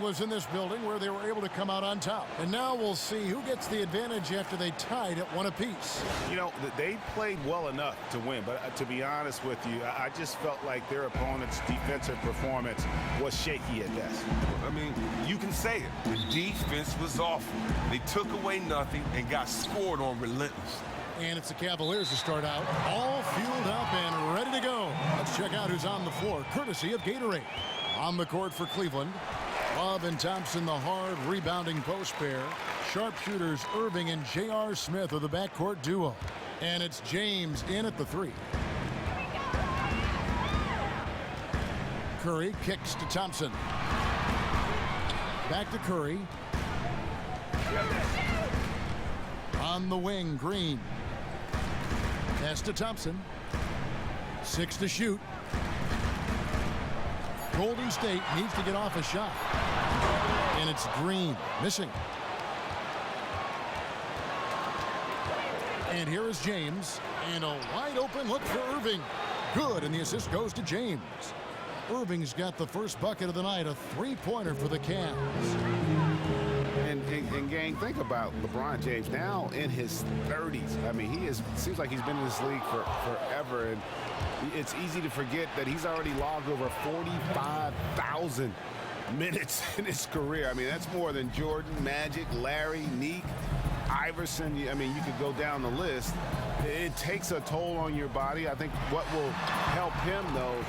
was in this building where they were able to come out on top. And now we'll see who gets the advantage after they tied at one apiece. You know, they played well enough to win, but to be honest with you, I just felt like their opponent's defensive performance was shaky at best. I mean, you can say it. The defense was awful. They took away nothing and got scored on relentlessly. And it's the Cavaliers to start out, all fueled up and ready to go. Let's check out who's on the floor, courtesy of Gatorade. On the court for Cleveland, Love and Thompson, the hard rebounding post pair. Sharpshooters Irving and J.R. Smith are the backcourt duo. And it's James in at the three. Curry kicks to Thompson. Back to Curry. On the wing, Green. Pass to Thompson. 6 to shoot. Golden State needs to get off a shot. And it's Green missing. And here is James. And a wide open look for Irving. Good, and the assist goes to James. Irving's got the first bucket of the night, a three-pointer for the Cavs. And gang, think about LeBron James now in his 30s. I mean, seems like he's been in this league for forever, and it's easy to forget that he's already logged over 45,000 minutes in his career. I mean, that's more than Jordan, Magic, Larry, Neek, Iverson. I mean, you could go down the list. It takes a toll on your body. I think what will help him, though,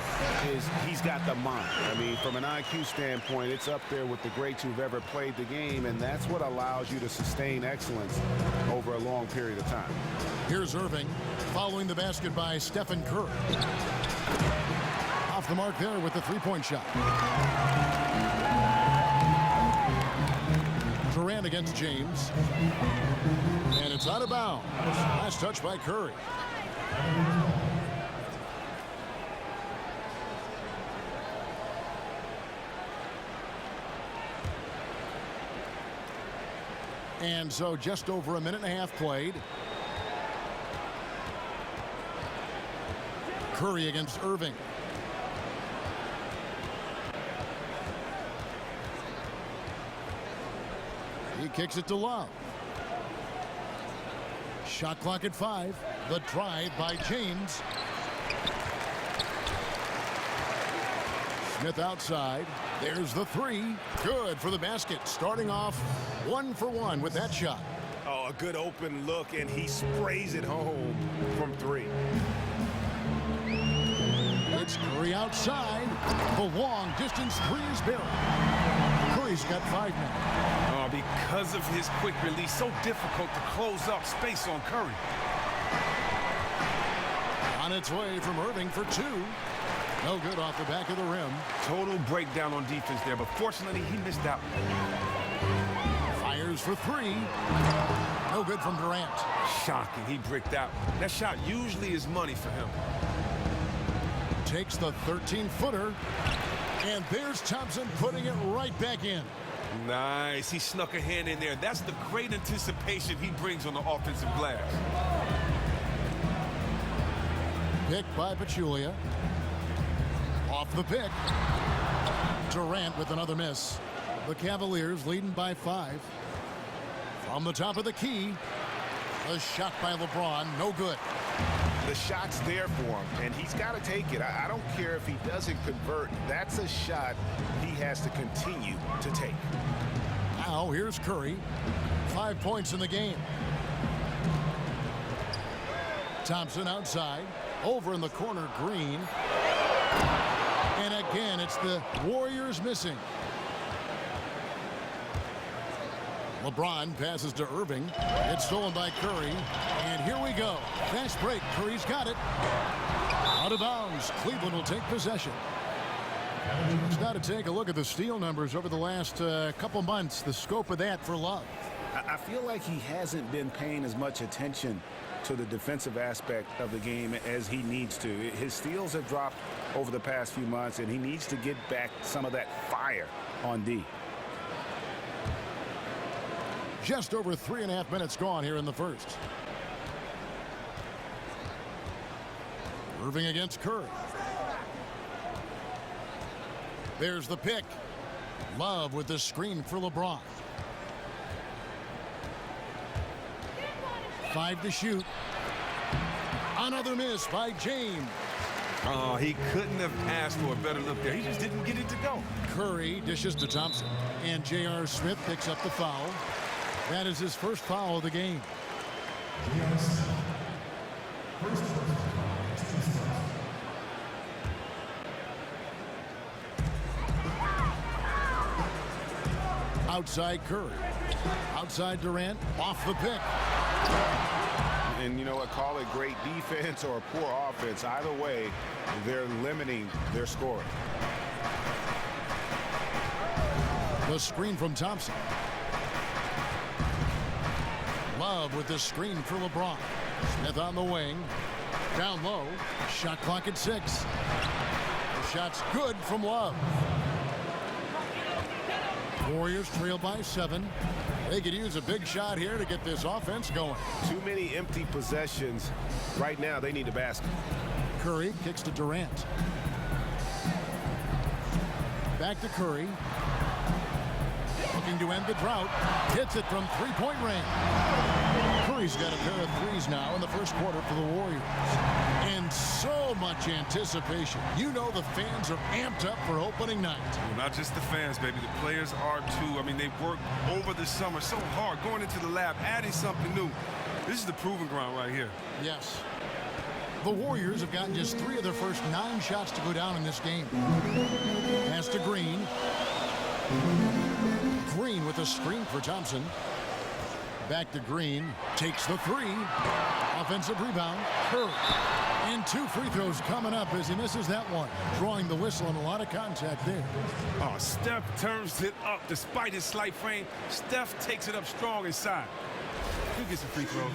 is he's got the mind. I mean, from an IQ standpoint, it's up there with the greats who've ever played the game, and that's what allows you to sustain excellence over a long period of time. Here's Irving following the basket by Stephen Curry. Off the mark there with the three-point shot. Durant against James. And it's out of bounds. Last touch by Curry. And so just over a minute and a half played. Curry against Irving. He kicks it to Love. Shot clock at 5. The drive by James. Smith outside. There's the three. Good for the basket. Starting off 1 for 1 with that shot. Oh, a good open look, and he sprays it home from 3. It's Curry outside. The long distance three is buried. Curry's got 5 now. Oh, because of his quick release, so difficult to close up space on Curry. On its way from Irving for 2. No good off the back of the rim. Total breakdown on defense there, but fortunately he missed out. Fires for 3. No good from Durant. Shocking, he bricked out. That shot usually is money for him. Takes the 13-footer. And there's Thompson putting it right back in. Nice. He snuck a hand in there. That's the great anticipation he brings on the offensive glass. Picked by Pachulia. Off the pick. Durant with another miss. The Cavaliers leading by 5. From the top of the key. A shot by LeBron. No good. The shot's there for him, and he's got to take it. I don't care if he doesn't convert. That's a shot he has to continue to take. Now here's Curry. 5 points in the game. Thompson outside. Over in the corner, Green. And again, it's the Warriors missing. LeBron passes to Irving. It's stolen by Curry. And here we go. Fast break. Curry's got it. Out of bounds. Cleveland will take possession. Let's now to take a look at the steal numbers over the last couple months. The scope of that for Love. I feel like he hasn't been paying as much attention to the defensive aspect of the game as he needs to. His steals have dropped over the past few months, and he needs to get back some of that fire on D. Just over 3.5 minutes gone here in the first. Irving against Curry. There's the pick. Love with the screen for LeBron. 5 to shoot. Another miss by James. Oh, he couldn't have asked for a better look there. He just didn't get it to go. Curry dishes to Thompson. And J.R. Smith picks up the foul. That is his first foul of the game. Outside Curry. Outside Durant. Off the pick. And you know what? Call it great defense or poor offense. Either way, they're limiting their scoring. The screen from Thompson. Love with the screen for LeBron. Smith on the wing. Down low. Shot clock at 6. The shot's good from Love. Warriors trail by 7. They could use a big shot here to get this offense going. Too many empty possessions. Right now, they need a basket. Curry kicks to Durant. Back to Curry. Looking to end the drought. Hits it from three-point range. Curry's got a pair of threes now in the first quarter for the Warriors. And so much anticipation. You know the fans are amped up for opening night. Well, not just the fans, baby. The players are too. I mean, they've worked over the summer so hard, going into the lab, adding something new. This is the proving ground right here. Yes. The Warriors have gotten just 3 of their first 9 shots to go down in this game. Pass to Green. Green with a screen for Thompson. Back to Green. Takes the 3. Offensive rebound. Curry. And 2 free throws coming up as he misses that one. Drawing the whistle and a lot of contact there. Oh, Steph turns it up despite his slight frame. Steph takes it up strong inside. He'll get some free throws.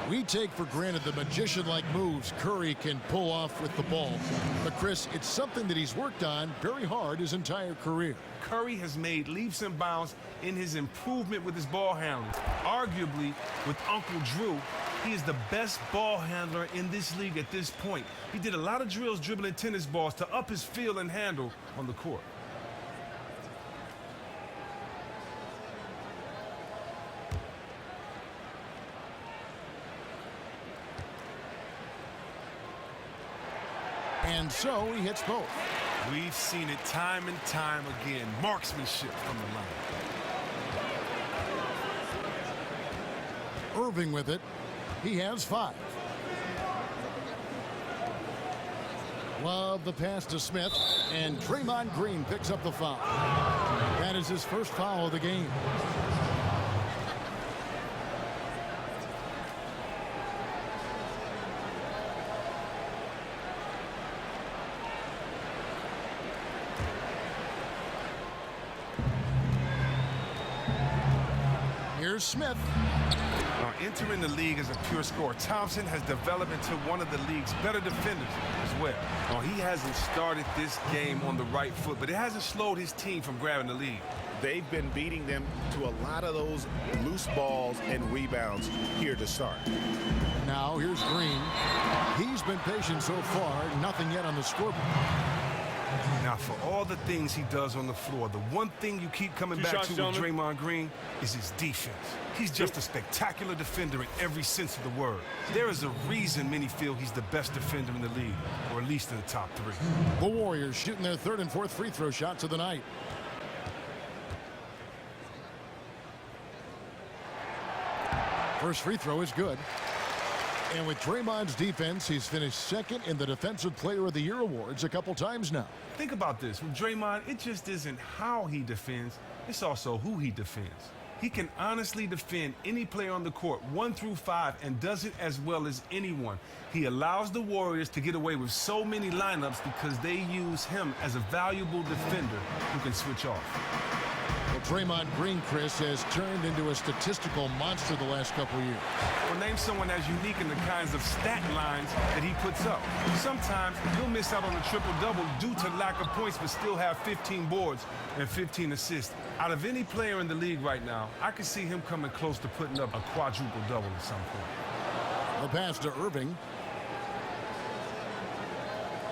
We take for granted the magician-like moves Curry can pull off with the ball. But, Chris, it's something that he's worked on very hard his entire career. Curry has made leaps and bounds in his improvement with his ball handling. Arguably, with Uncle Drew, he is the best ball handler in this league at this point. He did a lot of drills dribbling tennis balls to up his feel and handle on the court. And so he hits both. We've seen it time and time again. Marksmanship from the line. Irving with it. He has 5. Love the pass to Smith. And Draymond Green picks up the foul. That is his first foul of the game. Here's Smith. Entering the league as a pure scorer, Thompson has developed into one of the league's better defenders as well. He hasn't started this game on the right foot, but it hasn't slowed his team from grabbing the lead. They've been beating them to a lot of those loose balls and rebounds here to start. Now here's Green. He's been patient so far, nothing yet on the scoreboard. Now, for all the things he does on the floor, the one thing you keep coming back to with Draymond Green is his defense. He's just a spectacular defender in every sense of the word. There is a reason many feel he's the best defender in the league, or at least in the top 3. The Warriors shooting their 3rd and 4th free throw shots of the night. First free throw is good. And with Draymond's defense, he's finished 2nd in the Defensive Player of the Year awards a couple times now. Think about this. With Draymond, it just isn't how he defends. It's also who he defends. He can honestly defend any player on the court 1 through 5 and does it as well as anyone. He allows the Warriors to get away with so many lineups because they use him as a valuable defender who can switch off. Well, Draymond Green, Chris, has turned into a statistical monster the last couple years. Well, name someone as unique in the kinds of stat lines that he puts up. Sometimes he'll miss out on a triple-double due to lack of points but still have 15 boards and 15 assists. Out of any player in the league right now, I can see him coming close to putting up a quadruple-double at some point. The pass to Irving.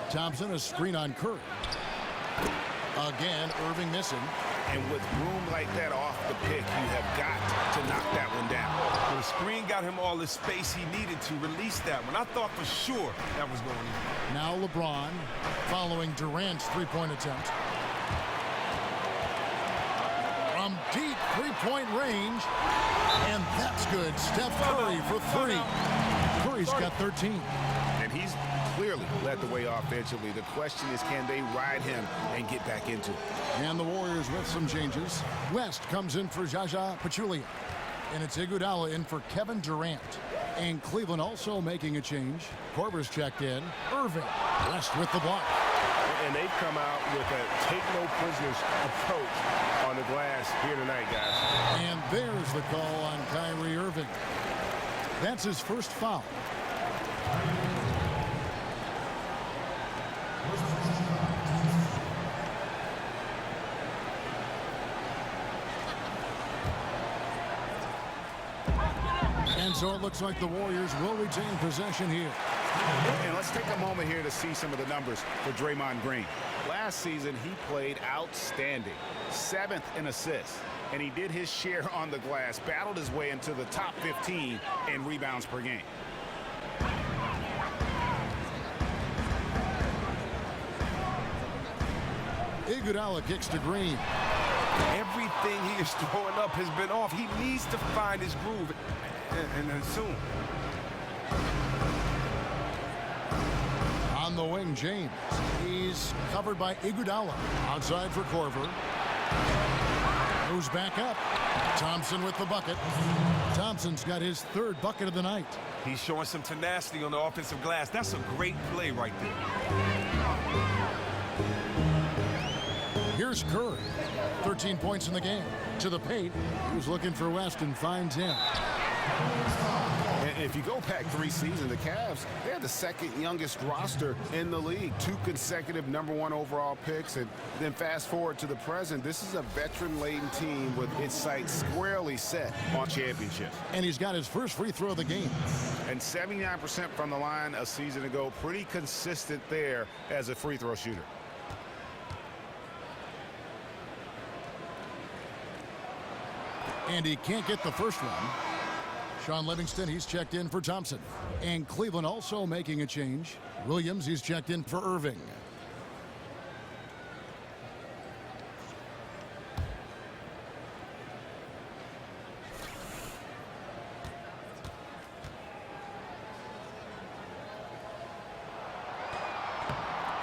Thompson, a screen on Curry. Again, Irving missing. And with room like that off the pick, you have got to knock that one down. The screen got him all the space he needed to release that one. I thought for sure that was going in. Now LeBron following Durant's three-point attempt. From deep three-point range. And that's good. Steph Curry for three. Curry's got 13. And he's clearly led the way offensively. The question is, can they ride him and get back into it? And the Warriors with some changes. West comes in for Jaja Pachulia. And it's Iguodala in for Kevin Durant. And Cleveland also making a change. Korver's checked in. Irving. West with the block. And they've come out with a take-no-prisoners approach on the glass here tonight, guys. And there's the call on Kyrie Irving. That's his first foul. And so it looks like the Warriors will retain possession here. And let's take a moment here to see some of the numbers for Draymond Green. Last season, he played outstanding. 7th in assists. And he did his share on the glass, battled his way into the top 15 in rebounds per game. Iguodala kicks to Green. Everything he is throwing up has been off. He needs to find his groove, and soon. On the wing, James. He's covered by Iguodala. Outside for Korver. Moves back up. Thompson with the bucket. Thompson's got his third bucket of the night. He's showing some tenacity on the offensive glass. That's a great play right there. Here's Curry. 13 points in the game. To the paint. He was looking for West and finds him. And if you go back 3 seasons, the Cavs, they had the second youngest roster in the league. 2 consecutive #1 overall picks. And then fast forward to the present, this is a veteran-laden team with its sights squarely set on championships. And he's got his first free throw of the game. And 79% from the line a season ago. Pretty consistent there as a free throw shooter. And he can't get the first one. Sean Livingston, he's checked in for Thompson. And Cleveland also making a change. Williams, he's checked in for Irving.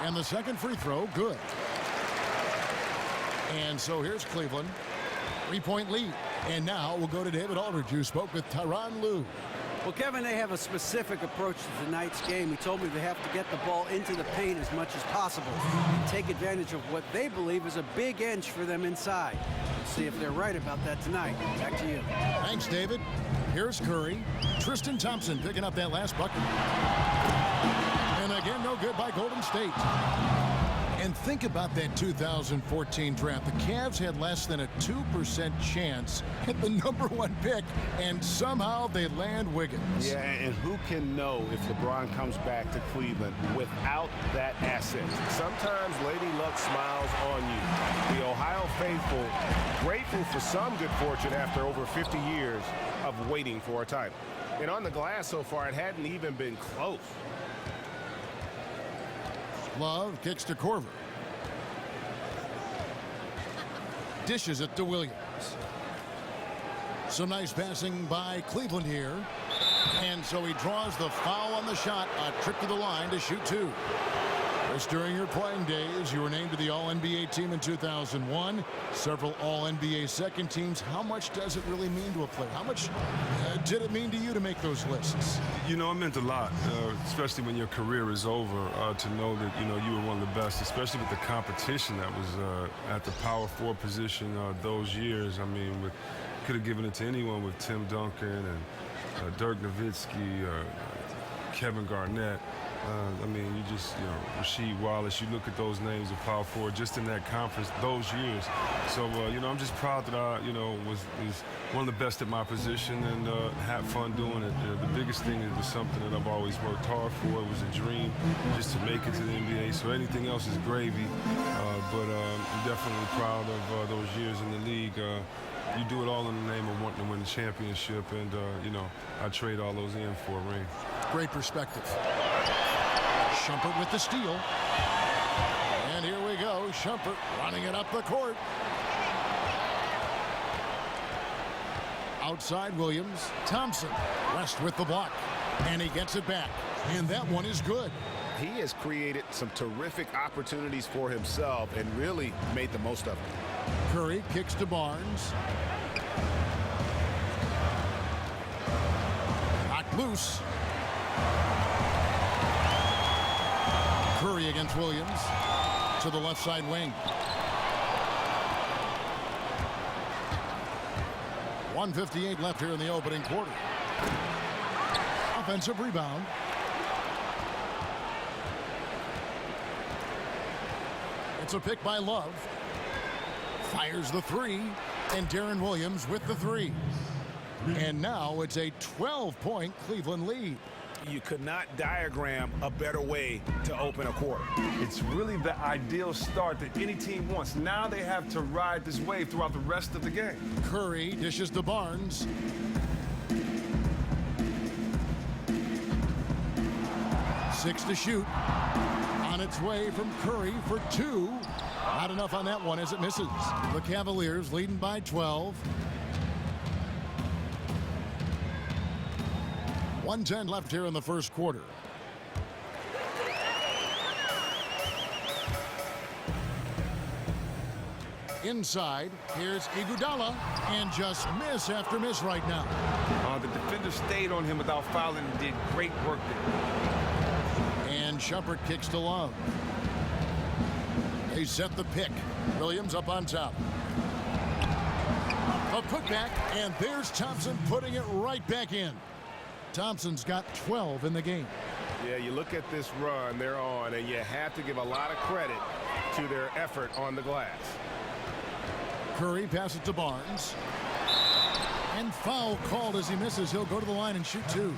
And the second free throw, good. And so here's Cleveland. 3-point lead. And now we'll go to David Aldridge, who spoke with Tyronn Lue. Well, Kevin, they have a specific approach to tonight's game. He told me they have to get the ball into the paint as much as possible and take advantage of what they believe is a big inch for them inside. Let's see if they're right about that tonight. Back to you. Thanks, David. Here's Curry. Tristan Thompson picking up that last bucket. And again, no good by Golden State. And think about that 2014 draft. The Cavs had less than a 2% chance at the #1 pick, and somehow they land Wiggins. Yeah, and who can know if LeBron comes back to Cleveland without that asset? Sometimes Lady Luck smiles on you. The Ohio faithful grateful for some good fortune after over 50 years of waiting for a title. And on the glass so far, it hadn't even been close. Love kicks to Korver. Dishes it to Williams. Some nice passing by Cleveland here. And so he draws the foul on the shot. A trip to the line to shoot 2. Just during your playing days, you were named to the All-NBA team in 2001. Several All-NBA second teams. How much does it really mean to a player? How much did it mean to you to make those lists? You know, it meant a lot, especially when your career is over, to know that, you know, you were one of the best, especially with the competition that was at the power forward position those years. I mean, could have given it to anyone with Tim Duncan and Dirk Nowitzki, Kevin Garnett. I mean, Rasheed Wallace, you look at those names of power forward just in that conference those years. So, I'm just proud that I, was one of the best at my position and had fun doing it. The biggest thing was something that I've always worked hard for. It was a dream just to make it to the NBA. So anything else is gravy. but I'm definitely proud of those years in the league. You do it all in the name of wanting to win the championship, and, you know, I trade all those in for a ring. Great perspective. Shumpert with the steal. And here we go. Shumpert running it up the court. Outside Williams. Thompson. West with the block. And he gets it back. And that one is good. He has created some terrific opportunities for himself and really made the most of it. Curry kicks to Barnes. Knocked loose. Curry against Williams to the left side wing. 1:58 left here in the opening quarter. Offensive rebound. It's a pick by Love. Fires the three, and Darren Williams with the three. And now it's a 12-point Cleveland lead. You could not diagram a better way to open a quarter. It's really the ideal start that any team wants. Now they have to ride this wave throughout the rest of the game. Curry dishes to Barnes. Six to shoot. On its way from Curry for two. Not enough on that one as it misses. The Cavaliers leading by 12. 1:10 left here in the first quarter. Inside, here's Iguodala, and just miss after miss right now. The defender stayed on him without fouling and did great work there. And Shumpert kicks to Love. They set the pick. Williams up on top. A putback, and there's Thompson putting it right back in. Thompson's got 12 in the game. Yeah, you look at this run they're on, and you have to give a lot of credit to their effort on the glass. Curry passes to Barnes. And foul called as he misses. He'll go to the line and shoot two.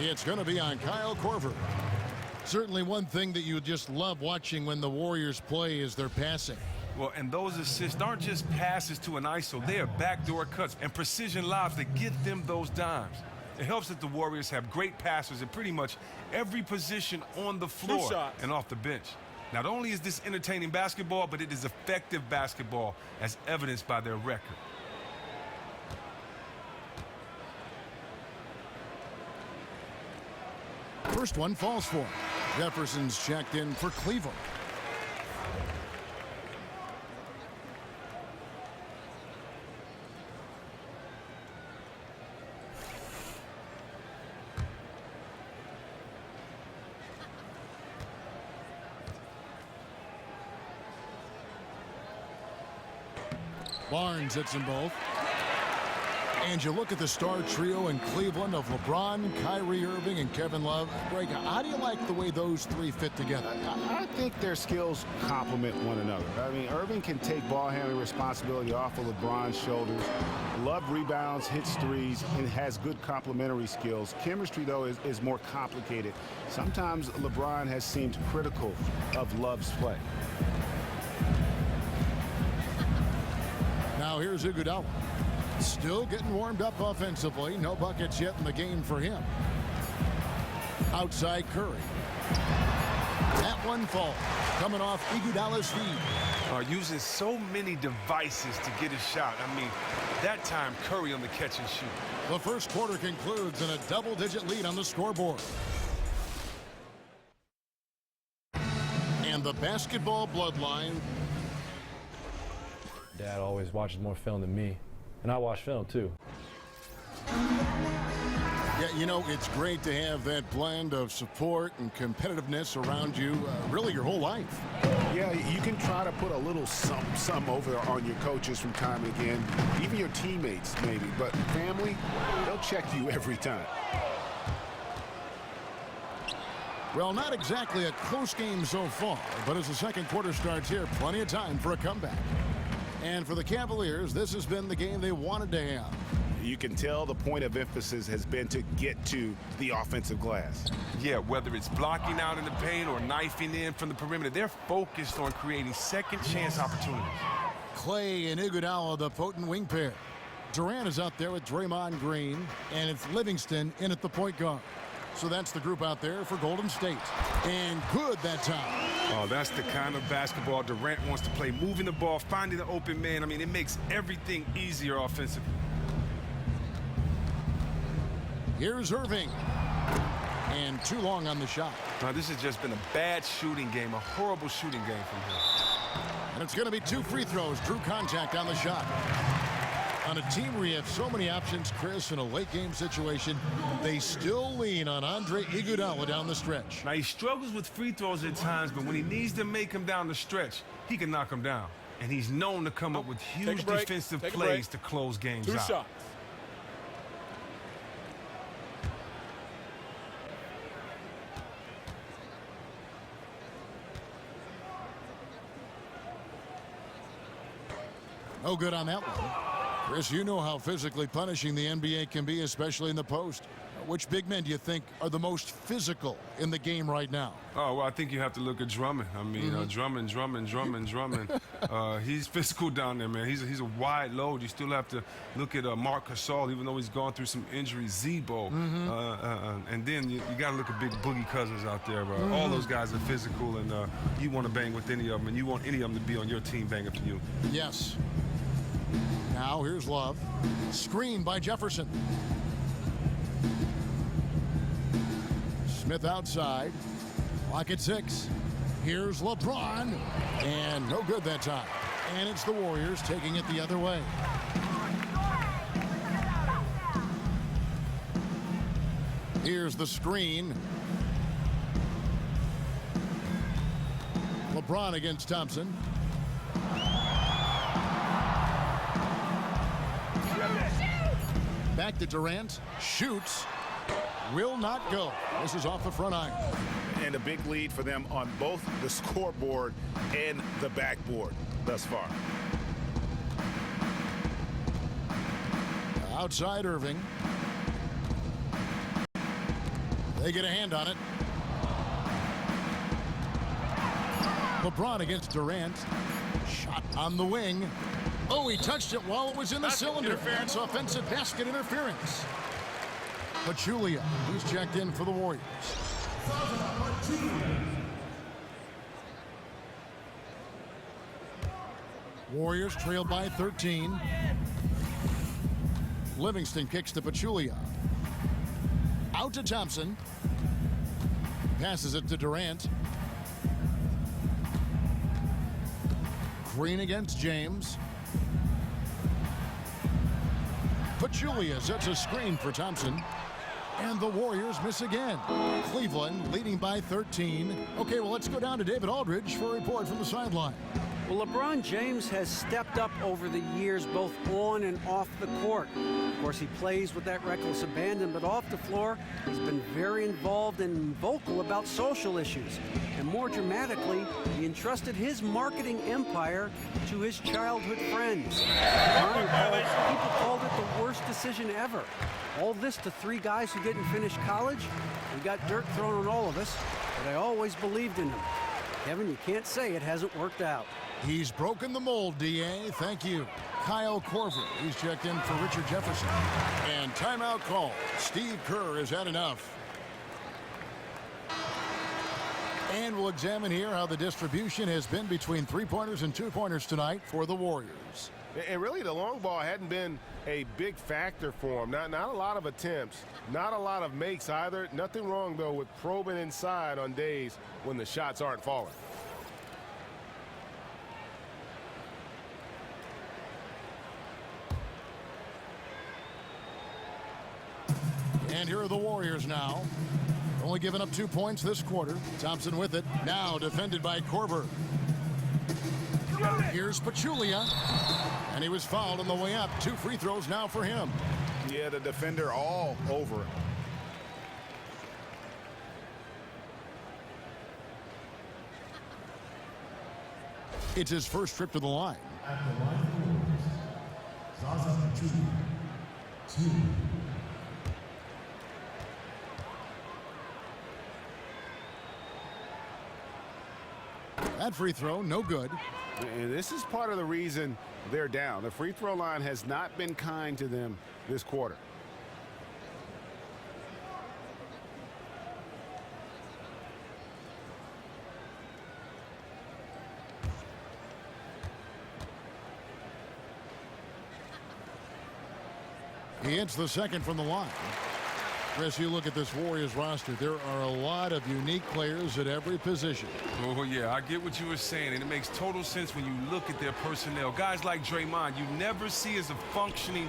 It's going to be on Kyle Korver. Certainly one thing that you just love watching when the Warriors play is their passing. Well, and those assists aren't just passes to an ISO. They are backdoor cuts and precision lobs that get them those dimes. It helps that the Warriors have great passers at pretty much every position on the floor and off the bench. Not only is this entertaining basketball, but it is effective basketball as evidenced by their record. First one falls for him. Jefferson's checked in for Cleveland. Barnes hits them both. And you look at the star trio in Cleveland of LeBron, Kyrie Irving, and Kevin Love. Greg, how do you like the way those three fit together? I think their skills complement one another. I mean, Irving can take ball handling responsibility off of LeBron's shoulders. Love rebounds, hits threes, and has good complementary skills. Chemistry, though, is more complicated. Sometimes LeBron has seemed critical of Love's play. Now here's Iguodala. Still getting warmed up offensively. No buckets yet in the game for him. Outside Curry. That one falls. Coming off Iguodala's feed. Using so many devices to get his shot. I mean, that time Curry on the catch and shoot. The first quarter concludes in a double-digit lead on the scoreboard. And the basketball bloodline. Dad always watches more film than me. And I watch film, too. Yeah, you know, it's great to have that blend of support and competitiveness around you really your whole life. Yeah, you can try to put a little some over on your coaches from time and again, even your teammates maybe, but family, they'll check you every time. Well, not exactly a close game so far, but as the second quarter starts here, plenty of time for a comeback. And for the Cavaliers, this has been the game they wanted to have. You can tell the point of emphasis has been to get to the offensive glass. Yeah, whether it's blocking out in the paint or knifing in from the perimeter, they're focused on creating second chance opportunities. Clay and Iguodala, the potent wing pair. Durant is out there with Draymond Green, and it's Livingston in at the point guard. So that's the group out there for Golden State. And good that time. Oh, that's the kind of basketball Durant wants to play. Moving the ball, finding the open man. I mean, it makes everything easier offensively. Here's Irving. And too long on the shot. Now, this has just been a bad shooting game, a horrible shooting game from him. And it's going to be 2 free throws. Drew contact on the shot. On a team where you have so many options, Chris, in a late game situation, they still lean on Andre Iguodala down the stretch. Now, he struggles with free throws at times, but when he needs to make them down the stretch, he can knock them down. And he's known to come up with huge defensive plays to close games out. 2 shots. No good on that one. Chris, you know how physically punishing the NBA can be, especially in the post. Which big men do you think are the most physical in the game right now? Oh, well, I think you have to look at Drummond. I mean, Drummond. He's physical down there, man. He's a wide load. You still have to look at Marc Gasol, even though he's gone through some injuries. Zebo. And then you got to look at big Boogie Cousins out there. All those guys are physical, and you want to bang with any of them, and you want any of them to be on your team banging for you. Yes. Now here's Love. Screen by Jefferson. Smith outside. Clock at 6. Here's LeBron. And no good that time. And it's the Warriors taking it the other way. Here's the screen. LeBron against Thompson. Back to Durant. Shoots. Will not go. This is off the front iron. And a big lead for them on both the scoreboard and the backboard thus far. Outside Irving. They get a hand on it. LeBron against Durant. Shot on the wing. Oh, he touched it while it was in the cylinder. That's offensive basket interference. Pachulia, he's checked in for the Warriors. Warriors trail by 13. Livingston kicks to Pachulia. Out to Thompson. Passes it to Durant. Green against James. Pachulia sets a screen for Thompson. And the Warriors miss again. Cleveland leading by 13. Okay, well, let's go down to David Aldridge for a report from the sideline. Well, LeBron James has stepped up over the years, both on and off the court. Of course, he plays with that reckless abandon, but off the floor, he's been very involved and vocal about social issues. And more dramatically, he entrusted his marketing empire to his childhood friends. People called it the worst decision ever. All this to 3 guys who didn't finish college. We got dirt thrown on all of us, but I always believed in him. Kevin, you can't say it hasn't worked out. He's broken the mold, D.A. Thank you. Kyle Korver, he's checked in for Richard Jefferson. And timeout call. Steve Kerr has had enough. And we'll examine here how the distribution has been between 3-pointers and 2-pointers tonight for the Warriors. And really, the long ball hadn't been a big factor for him. Not a lot of attempts, not a lot of makes either. Nothing wrong, though, with probing inside on days when the shots aren't falling. And here are the Warriors now. Only giving up 2 points this quarter. Thompson with it. Now defended by Korver. Here's Pachulia. And he was fouled on the way up. 2 free throws now for him. Yeah, the defender all over him. It's his first trip to the line. At the line for the Warriors, Zaza Pachulia. That free throw, no good. And this is part of the reason they're down. The free throw line has not been kind to them this quarter. He hits the second from the line. Chris, you look at this Warriors roster, there are a lot of unique players at every position. Oh, yeah, I get what you were saying, and it makes total sense when you look at their personnel. Guys like Draymond, you never see as a functioning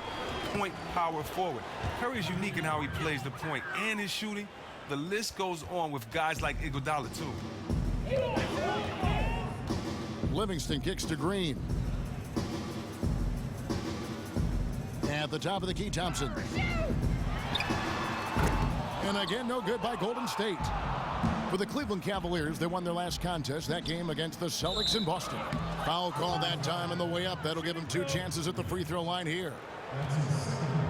point power forward. Curry is unique in how he plays the point and his shooting. The list goes on with guys like Iguodala, too. Livingston kicks to Green. At the top of the key, Thompson. And again, no good by Golden State. For the Cleveland Cavaliers, they won their last contest, that game against the Celtics in Boston. Foul call that time on the way up. That'll give them 2 chances at the free throw line here.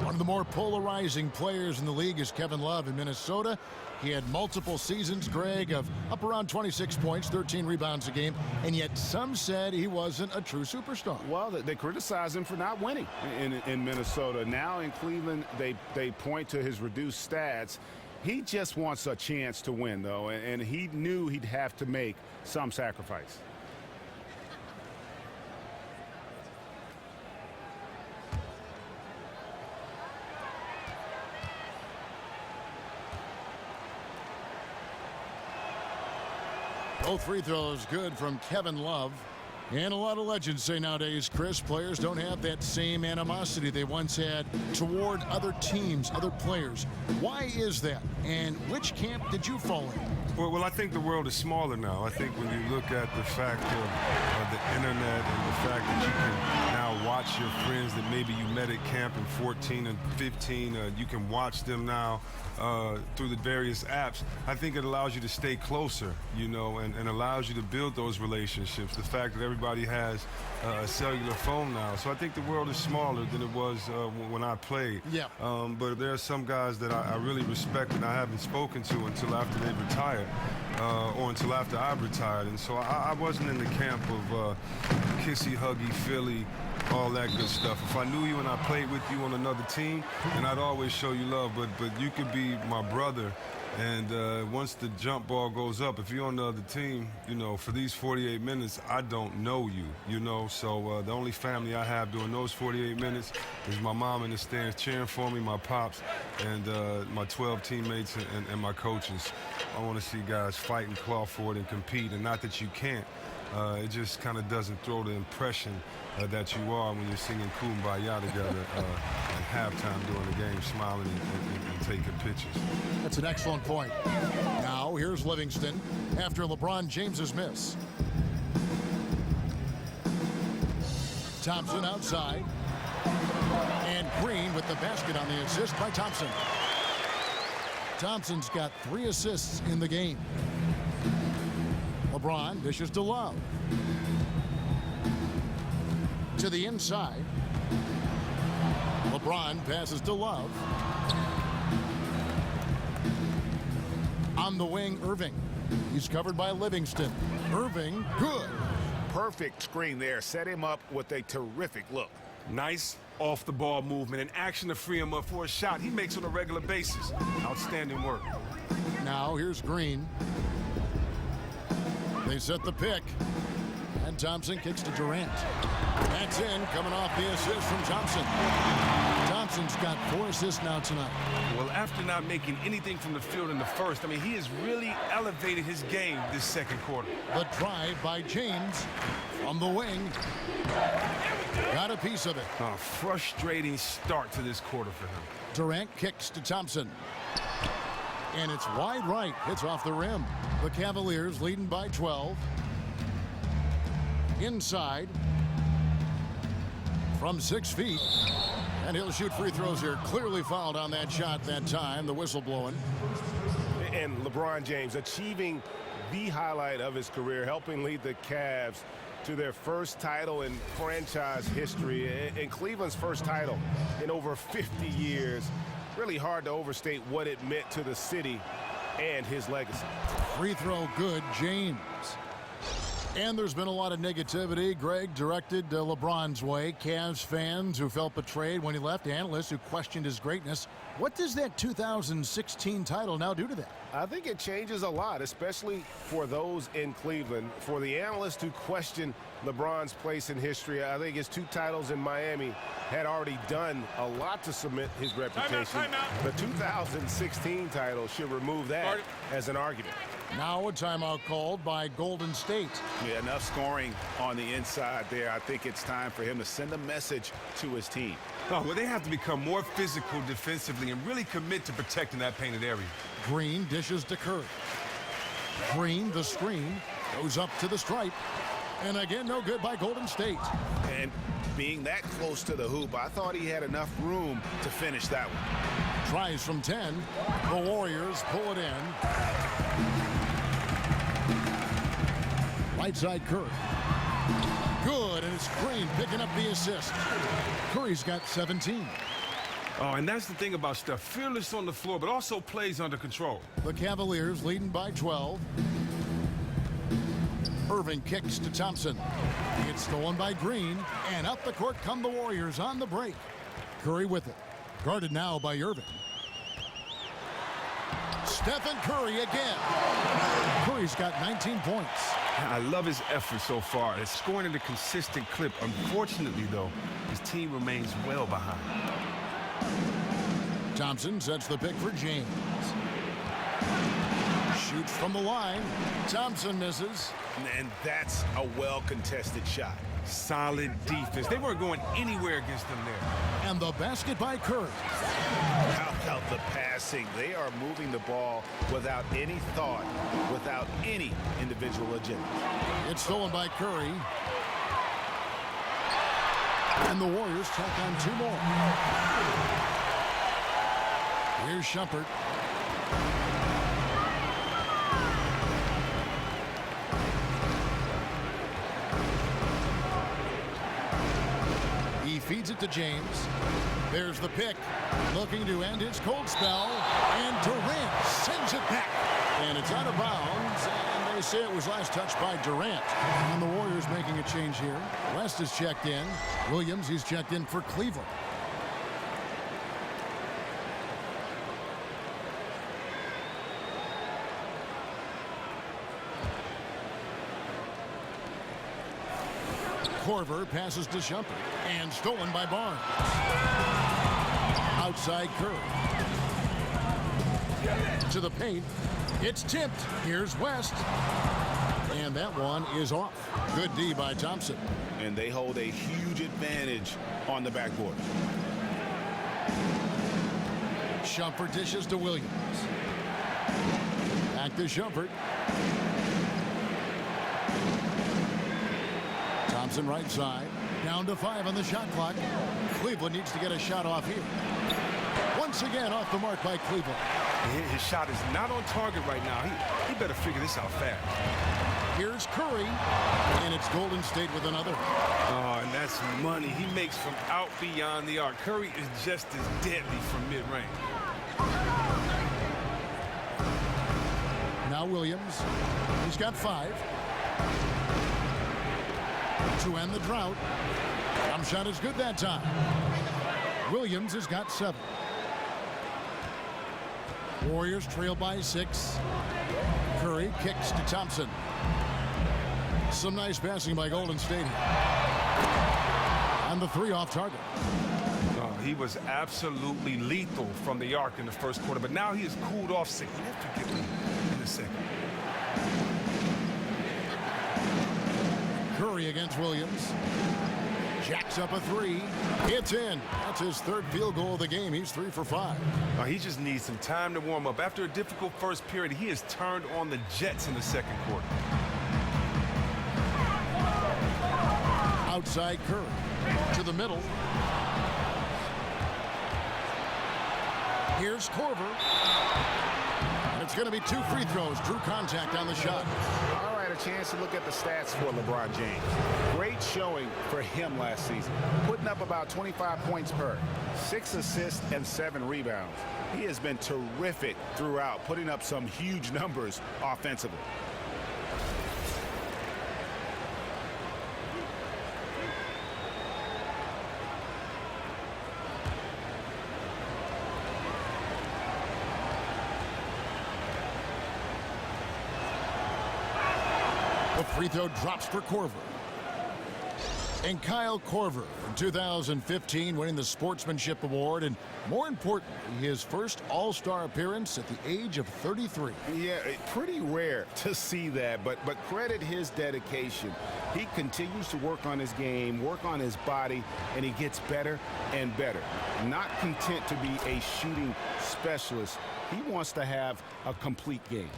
One of the more polarizing players in the league is Kevin Love in Minnesota. He had multiple seasons, Greg, of up around 26 points, 13 rebounds a game, and yet some said he wasn't a true superstar. Well, they criticize him for not winning in Minnesota. Now in Cleveland, they point to his reduced stats. He just wants a chance to win, though, and he knew he'd have to make some sacrifice. Both free throws good from Kevin Love. And a lot of legends say nowadays, Chris, players don't have that same animosity they once had toward other teams, other players. Why is that? And which camp did you fall in? Well, I think the world is smaller now. I think when you look at the fact of the internet and the fact that you can now watch your friends that maybe you met at camp in 14 and 15, you can watch them now through the various apps. I think it allows you to stay closer, you know, and allows you to build those relationships. The fact that everybody has a cellular phone now. So I think the world is smaller than it was when I played. Yeah. But there are some guys that I really respect and I haven't spoken to until after they retired. Or until after I retired. And so I wasn't in the camp of kissy, huggy, Philly, all that good stuff. If I knew you and I played with you on another team, then I'd always show you love. But you could be my brother. And once the jump ball goes up, if you're on the other team, you know, for these 48 minutes, I don't know you, you know. So the only family I have during those 48 minutes is my mom in the stands cheering for me, my pops, and my 12 teammates and my coaches. I want to see guys fight and claw for it and compete, and not that you can't. It just kind of doesn't throw the impression that you are when you're singing Kumbaya together at halftime during the game, smiling and taking pictures. That's an excellent point. Now, here's Livingston after LeBron James's miss. Thompson outside. And Green with the basket on the assist by Thompson. Thompson's got 3 assists in the game. LeBron dishes to Love. To the inside. LeBron passes to Love. On the wing, Irving. He's covered by Livingston. Irving, good. Perfect screen there. Set him up with a terrific look. Nice off-the-ball movement and action to free him up for a shot he makes on a regular basis. Outstanding work. Now here's Green. They set the pick. And Thompson kicks to Durant. That's in, coming off the assist from Thompson. Thompson's got 4 assists now tonight. Well, after not making anything from the field in the first, I mean, he has really elevated his game this second quarter. The drive by James from the wing. Got a piece of it. A frustrating start to this quarter for him. Durant kicks to Thompson. And it's wide right. It's off the rim. The Cavaliers leading by 12. Inside. From 6 feet. And he'll shoot free throws here. Clearly fouled on that shot that time. The whistle blowing. And LeBron James achieving the highlight of his career, helping lead the Cavs to their first title in franchise history, and Cleveland's first title in over 50 years. Really hard to overstate what it meant to the city and his legacy. Free throw good, James. And there's been a lot of negativity, Greg, directed LeBron's way. Cavs fans who felt betrayed when he left, analysts who questioned his greatness. What does that 2016 title now do to that? I think it changes a lot, especially for those in Cleveland. For the analysts who question LeBron's place in history, I think his 2 titles in Miami had already done a lot to cement his reputation. Timeout. The 2016 title should remove that as an argument. Now a timeout called by Golden State. Yeah, enough scoring on the inside there. I think it's time for him to send a message to his team. Oh, well, they have to become more physical defensively and really commit to protecting that painted area. Green dishes to Curry. Green, the screen, goes up to the stripe. And again, no good by Golden State. And being that close to the hoop, I thought he had enough room to finish that one. Tries from 10. The Warriors pull it in. Right side Curry. Good, and it's Green picking up the assist. Curry's got 17. Oh, and that's the thing about Steph. Fearless on the floor, but also plays under control. The Cavaliers leading by 12. Irving kicks to Thompson. It's stolen by Green, and up the court come the Warriors on the break. Curry with it. Guarded now by Irving. Stephen Curry again. Curry's got 19 points. I love his effort so far. It's scoring at a consistent clip. Unfortunately, though, his team remains well behind. Thompson sets the pick for James. Shoots from the line. Thompson misses. And that's a well-contested shot. Solid defense. They weren't going anywhere against them there. And the basket by Curry. How about the passing? They are moving the ball without any thought, without any individual agenda. It's stolen by Curry. And the Warriors tack on 2 more. Here's Shumpert. He feeds it to James. There's the pick. Looking to end his cold spell. And Durant sends it back. And it's out of bounds. And they say it was last touched by Durant. And the Warriors making a change here. West is checked in. Williams, he's checked in for Cleveland. Korver passes to Shumpert. And stolen by Barnes. Outside Curry. To the paint. It's tipped. Here's West. And that one is off. Good D by Thompson. And they hold a huge advantage on the backboard. Shumpert dishes to Williams. Back to Shumpert. Thompson right side. Down to 5 on the shot clock. Cleveland needs to get a shot off here. Once again off the mark by Cleveland. His shot is not on target right now. He better figure this out fast. Here's Curry. And it's Golden State with another. Oh, and that's money he makes from out beyond the arc. Curry is just as deadly from mid-range. Now Williams. He's got 5. To end the drought. Jump shot is good that time. Williams has got 7. Warriors trail by 6. Curry kicks to Thompson. Some nice passing by Golden State. And the 3 off target. Oh, he was absolutely lethal from the arc in the first quarter, but now he has cooled off significantly in the second. Curry against Williams. Jacks up a 3. It's in. That's his 3rd field goal of the game. He's 3 for 5. Oh, he just needs some time to warm up. After a difficult first period, he has turned on the Jets in the second quarter. Outside Curry. To the middle. Here's Korver. And it's going to be 2 free throws. Drew contact on the shot. All right, a a chance to look at the stats for LeBron James. Great showing for him last season, putting up about 25 points per, 6 assists and 7 rebounds. He has been terrific throughout, putting up some huge numbers offensively. The free throw drops for Korver. And Kyle Korver in 2015 winning the Sportsmanship Award, and more importantly, his first All-Star appearance at the age of 33. Yeah, pretty rare to see that, but credit his dedication. He continues to work on his game, work on his body, and he gets better and better. Not content to be a shooting specialist, he wants to have a complete game.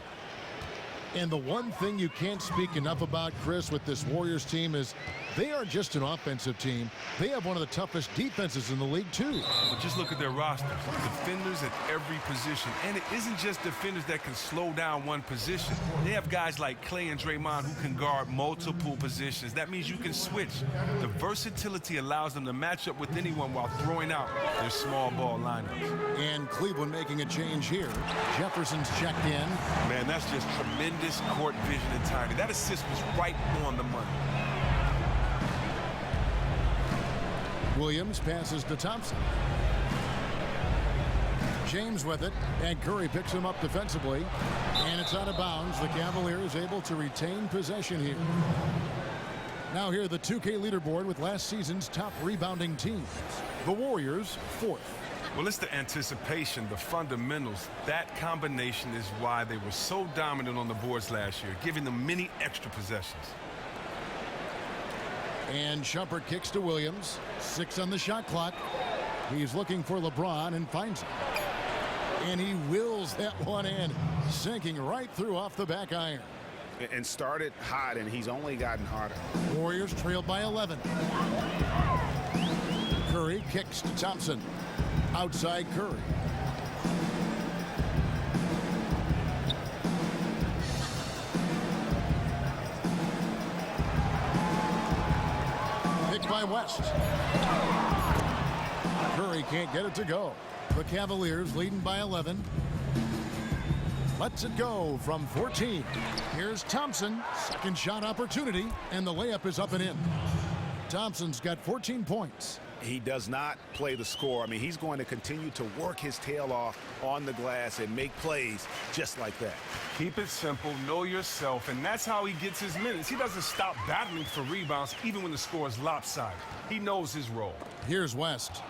And the one thing you can't speak enough about, Chris, with this Warriors team is they are just an offensive team. They have one of the toughest defenses in the league, too. But just look at their roster. Defenders at every position. And it isn't just defenders that can slow down one position. They have guys like Clay and Draymond who can guard multiple positions. That means you can switch. The versatility allows them to match up with anyone while throwing out their small ball lineups. And Cleveland making a change here. Jefferson's checked in. Man, that's just tremendous court vision and timing. That assist was right on the money. Williams passes to Thompson. James with it, and Curry picks him up defensively, and it's out of bounds. The Cavaliers able to retain possession here. Now here the 2K leaderboard with last season's top rebounding teams. The Warriors, 4th. Well, it's the anticipation, the fundamentals. That combination is why they were so dominant on the boards last year, giving them many extra possessions. And Shumpert kicks to Williams. 6 on the shot clock. He's looking for LeBron and finds him. And he wills that one in, sinking right through off the back iron. And started hot, and he's only gotten hotter. Warriors trailed by 11. Curry kicks to Thompson. Outside Curry. Picked by West. Curry can't get it to go. The Cavaliers leading by 11. Lets it go from 14. Here's Thompson. Second shot opportunity, and the layup is up and in. Thompson's got 14 points. He does not play the score. I mean, he's going to continue to work his tail off on the glass and make plays just like that. Keep it simple, know yourself, and that's how he gets his minutes. He doesn't stop battling for rebounds even when the score is lopsided. He knows his role. Here's West.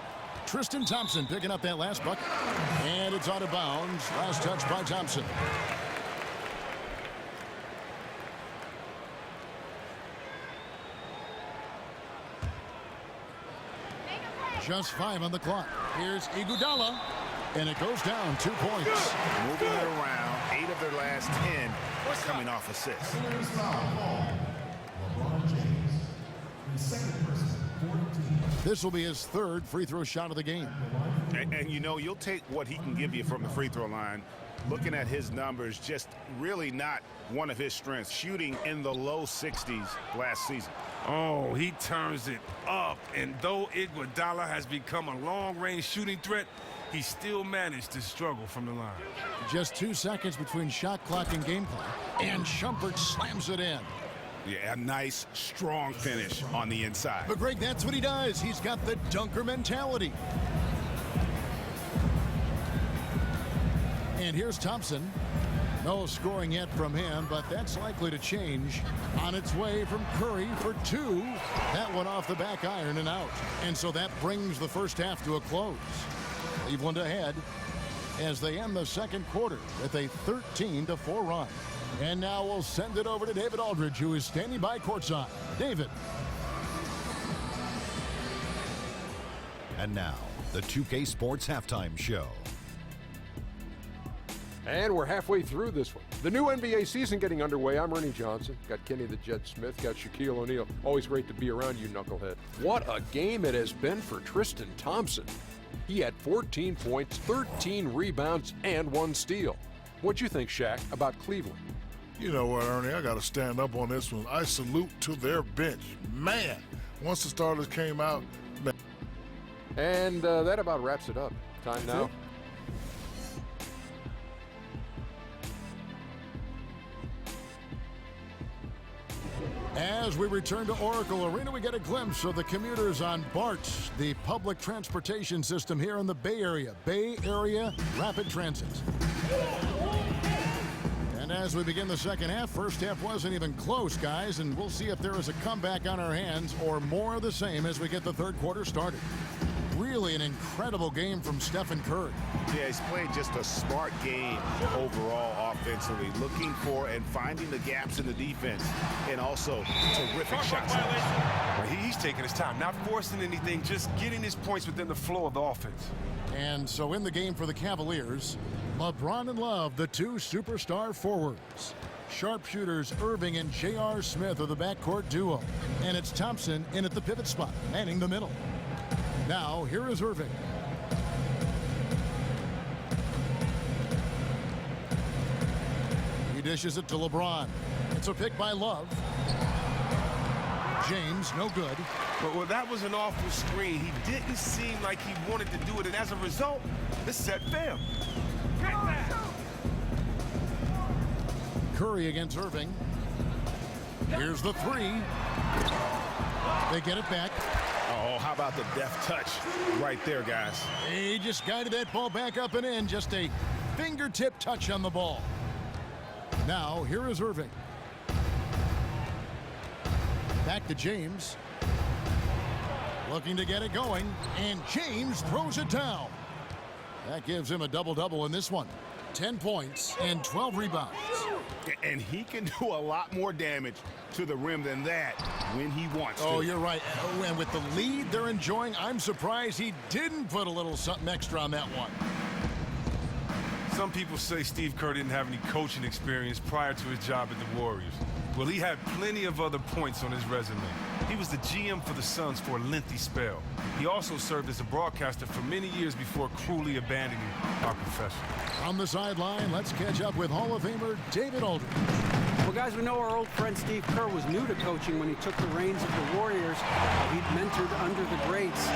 Tristan Thompson picking up that last bucket. And it's out of bounds. Last touch by Thompson. Just 5 on the clock. Here's Iguodala, and it goes down 2 points. Moving it around, 8 of their last 10 coming off assists. This will be his 3rd free throw shot of the game. And you know, you'll take what he can give you from the free throw line. Looking at his numbers, just really not one of his strengths. Shooting in the low 60s last season. Oh, he turns it up. And though Iguodala has become a long-range shooting threat, he still managed to struggle from the line. Just 2 seconds between shot clock and game clock. And Shumpert slams it in. Yeah, a nice, strong finish on the inside. But, Greg, that's what he does. He's got the dunker mentality. And here's Thompson. No scoring yet from him, but that's likely to change. On its way from Curry for 2. That one off the back iron and out. And so that brings the first half to a close. Cleveland ahead as they end the second quarter with a 13-4 run. And now we'll send it over to David Aldridge, who is standing by courtside. David. And now, the 2K Sports Halftime Show. And we're halfway through this one. The new NBA season getting underway. I'm Ernie Johnson. Got Kenny the Jet Smith. Got Shaquille O'Neal. Always great to be around you, knucklehead. What a game it has been for Tristan Thompson. He had 14 points, 13 rebounds, and 1 steal. What'd you think, Shaq, about Cleveland? You know what, Ernie? I got to stand up on this one. I salute to their bench. Man, once the starters came out, man. And that about wraps it up. Time now. As we return to Oracle Arena, we get a glimpse of the commuters on BART, the public transportation system here in the Bay Area. Bay Area Rapid Transit. And as we begin the second half, first half wasn't even close, guys, and we'll see if there is a comeback on our hands or more of the same as we get the third quarter started. Really an incredible game from Stephen Curry. Yeah, he's played just a smart game overall offensively, looking for and finding the gaps in the defense, and also terrific shots. He's taking his time, not forcing anything, just getting his points within the flow of the offense. And so in the game for the Cavaliers, LeBron and Love, the two superstar forwards. Sharpshooters Irving and J.R. Smith are the backcourt duo. And it's Thompson in at the pivot spot, manning the middle. Now, here is Irving. He dishes it to LeBron. It's a pick by Love. James, no good. But well, that was an awful screen. He didn't seem like he wanted to do it, and as a result, the set failed. Curry against Irving. Here's the three. They get it back. Oh, how about the deft touch right there, guys? He just guided that ball back up and in. Just a fingertip touch on the ball. Now, here is Irving. Back to James. Looking to get it going. And James throws it down. That gives him a double-double in this one. 10 points and 12 rebounds. And he can do a lot more damage to the rim than that when he wants to. Oh, you're right. Oh, and with the lead they're enjoying, I'm surprised he didn't put a little something extra on that one. Some people say Steve Kerr didn't have any coaching experience prior to his job at the Warriors. Well, he had plenty of other points on his resume. He was the GM for the Suns for a lengthy spell. He also served as a broadcaster for many years before cruelly abandoning our profession. On the sideline, let's catch up with Hall of Famer David Aldridge. Well, guys, we know our old friend Steve Kerr was new to coaching when he took the reins of the Warriors. He'd mentored under the greats.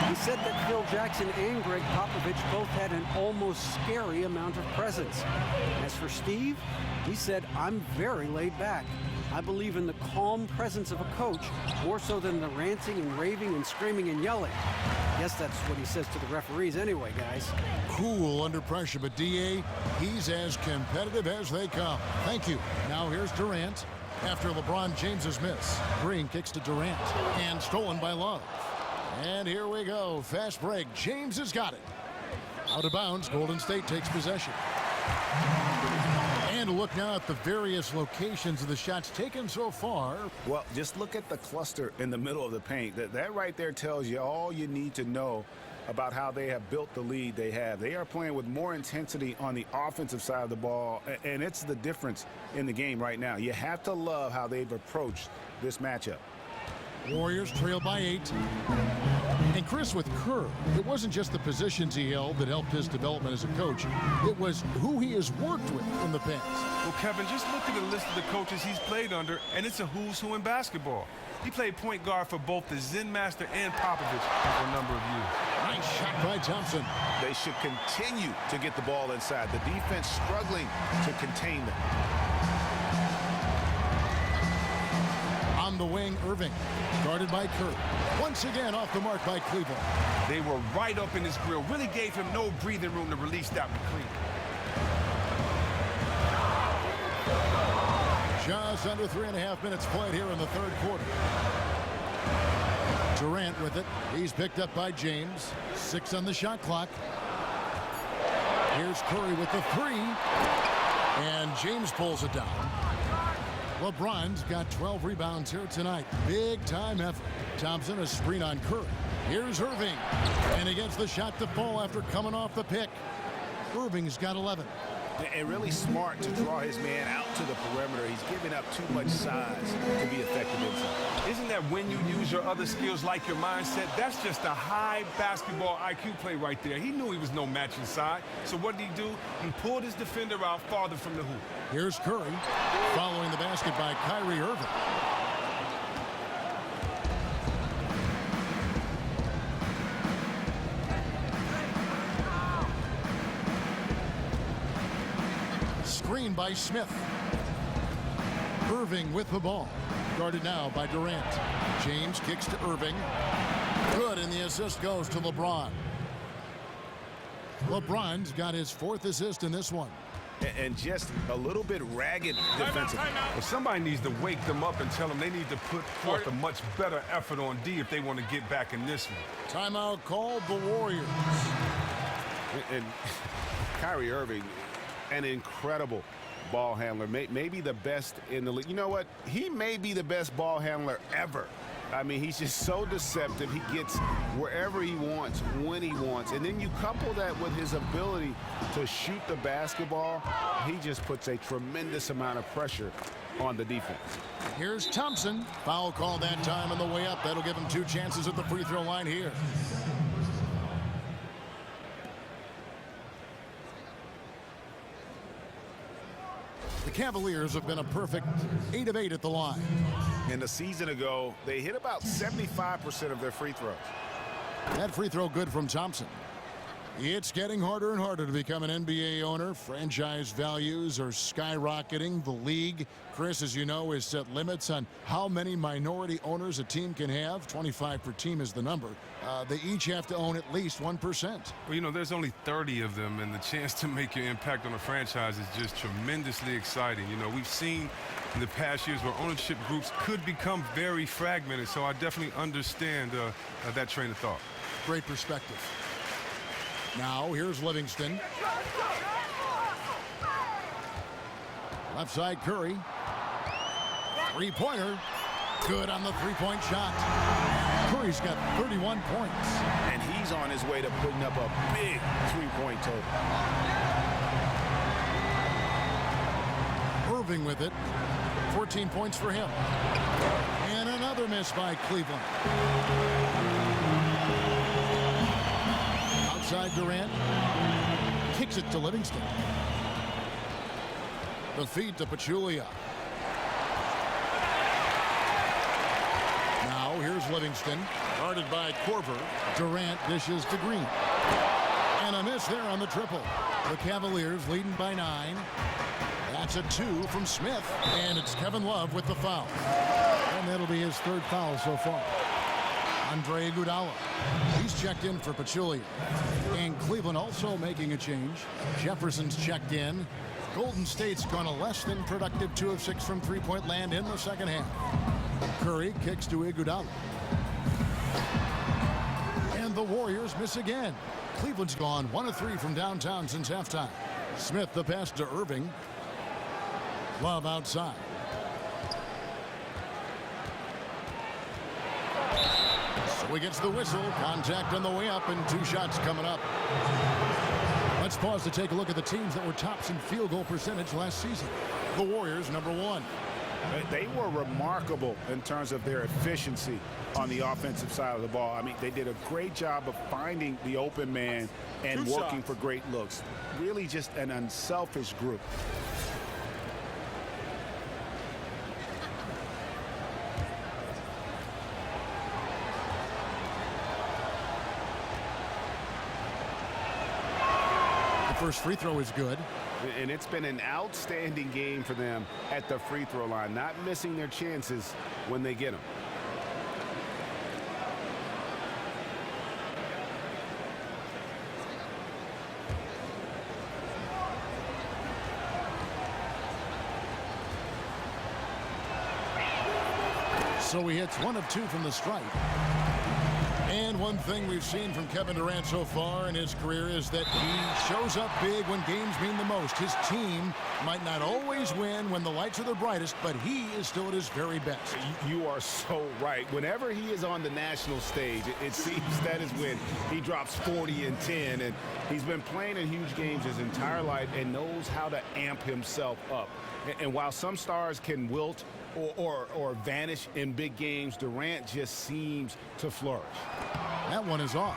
He said that Phil Jackson and Greg Popovich both had an almost scary amount of presence. As for Steve, he said, "I'm very laid back. I believe in the calm presence of a coach more so than the ranting and raving and screaming and yelling." I guess that's what he says to the referees anyway, guys. Cool under pressure, but D.A., he's as competitive as they come. Thank you. Now here's Durant. After LeBron James's miss, Green kicks to Durant and stolen by Love. And here we go. Fast break. James has got it. Out of bounds, Golden State takes possession. And a look now at the various locations of the shots taken so far. Well, just look at the cluster in the middle of the paint. That right there tells you all you need to know about how they have built the lead they have. They are playing with more intensity on the offensive side of the ball, and it's the difference in the game right now. You have to love how they've approached this matchup. Warriors trail by 8. And Chris, with Kerr, it wasn't just the positions he held that helped his development as a coach. It was who he has worked with in the past. Well, Kevin, just look at the list of the coaches he's played under, and it's a who's who in basketball. He played point guard for both the Zen Master and Popovich for a number of years. Nice shot by Thompson. They should continue to get the ball inside. The defense struggling to contain them. On the wing, Irving, guarded by Kerr. Once again off the mark by Cleveland. They were right up in his grill. Really gave him no breathing room to release that one clean. Just under 3.5 minutes played here in the third quarter. Durant with it. He's picked up by James. 6 on the shot clock. Here's Curry with the 3. And James pulls it down. LeBron's got 12 rebounds here tonight. Big time effort. Thompson a screen on Curry. Here's Irving. And he gets the shot to fall after coming off the pick. Irving's got 11. And really smart to draw his man out to the perimeter. He's giving up too much size to be effective inside. Isn't that when you use your other skills like your mindset? That's just a high basketball IQ play right there. He knew he was no match inside. So what did he do? He pulled his defender out farther from the hoop. Here's Curry following the basket by Kyrie Irving. Screen by Smith. Irving with the ball. Guarded now by Durant. James kicks to Irving. Good, and the assist goes to LeBron. LeBron's got his 4th assist in this one. And just a little bit ragged defensively. Well, somebody needs to wake them up and tell them they need to put forth a much better effort on D if they want to get back in this one. Timeout called the Warriors. And Kyrie Irving, an incredible ball handler, maybe the best in the league. You know what? He may be the best ball handler ever. I mean, he's just so deceptive. He gets wherever he wants, when he wants. And then you couple that with his ability to shoot the basketball, he just puts a tremendous amount of pressure on the defense. Here's Thompson. Foul call that time on the way up. That'll give him 2 chances at the free throw line here. The Cavaliers have been a perfect 8 of 8 at the line. And a season ago, they hit about 75% of their free throws. That free throw good from Thompson. It's getting harder and harder to become an NBA owner. Franchise values are skyrocketing. The league, Chris, as you know, has set limits on how many minority owners a team can have. 25 per team is the number. They each have to own at least 1%. Well, you know, there's only 30 of them, and the chance to make your impact on a franchise is just tremendously exciting. You know, we've seen in the past years where ownership groups could become very fragmented, so I definitely understand that train of thought. Great perspective. Now, here's Livingston. Left side, Curry. Three-pointer. Good on the three-point shot. Curry's got 31 points. And he's on his way to putting up a big three-point total. Irving with it. 14 points for him. And another miss by Cleveland. Outside Durant. Kicks it to Livingston. The feed to Pachulia. Now here's Livingston. Guarded by Korver. Durant dishes to Green. And a miss there on the triple. The Cavaliers leading by 9. That's a 2 from Smith. And it's Kevin Love with the foul. And that'll be his 3rd foul so far. Andre Iguodala. He's checked in for Pachulia. And Cleveland also making a change. Jefferson's checked in. Golden State's gone a less than productive 2 of 6 from three-point land in the second half. Curry kicks to Iguodala. And the Warriors miss again. Cleveland's gone 1 of 3 from downtown since halftime. Smith the pass to Irving. Love outside. So he gets the whistle. Contact on the way up and 2 shots coming up. Let's pause to take a look at the teams that were tops in field goal percentage last season. The Warriors, number 1. They were remarkable in terms of their efficiency on the offensive side of the ball. I mean, they did a great job of finding the open man and working for great looks. Really just an unselfish group. First free throw is good. And it's been an outstanding game for them at the free throw line, not missing their chances when they get them. So he hits 1 of 2 from the stripe. And one thing we've seen from Kevin Durant so far in his career is that he shows up big when games mean the most. His team might not always win when the lights are the brightest, but he is still at his very best. You are so right. Whenever he is on the national stage, it seems that is when he drops 40 and 10, and he's been playing in huge games his entire life and knows how to amp himself up. And while some stars can wilt or vanish in big games, Durant just seems to flourish. That one is off.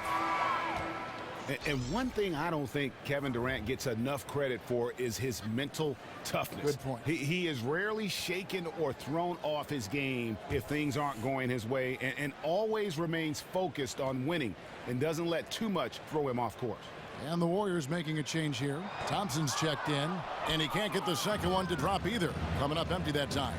And one thing I don't think Kevin Durant gets enough credit for is his mental toughness. Good point. He is rarely shaken or thrown off his game if things aren't going his way, and always remains focused on winning and doesn't let too much throw him off course. And the Warriors making a change here. Thompson's checked in, and he can't get the second one to drop either. Coming up empty that time.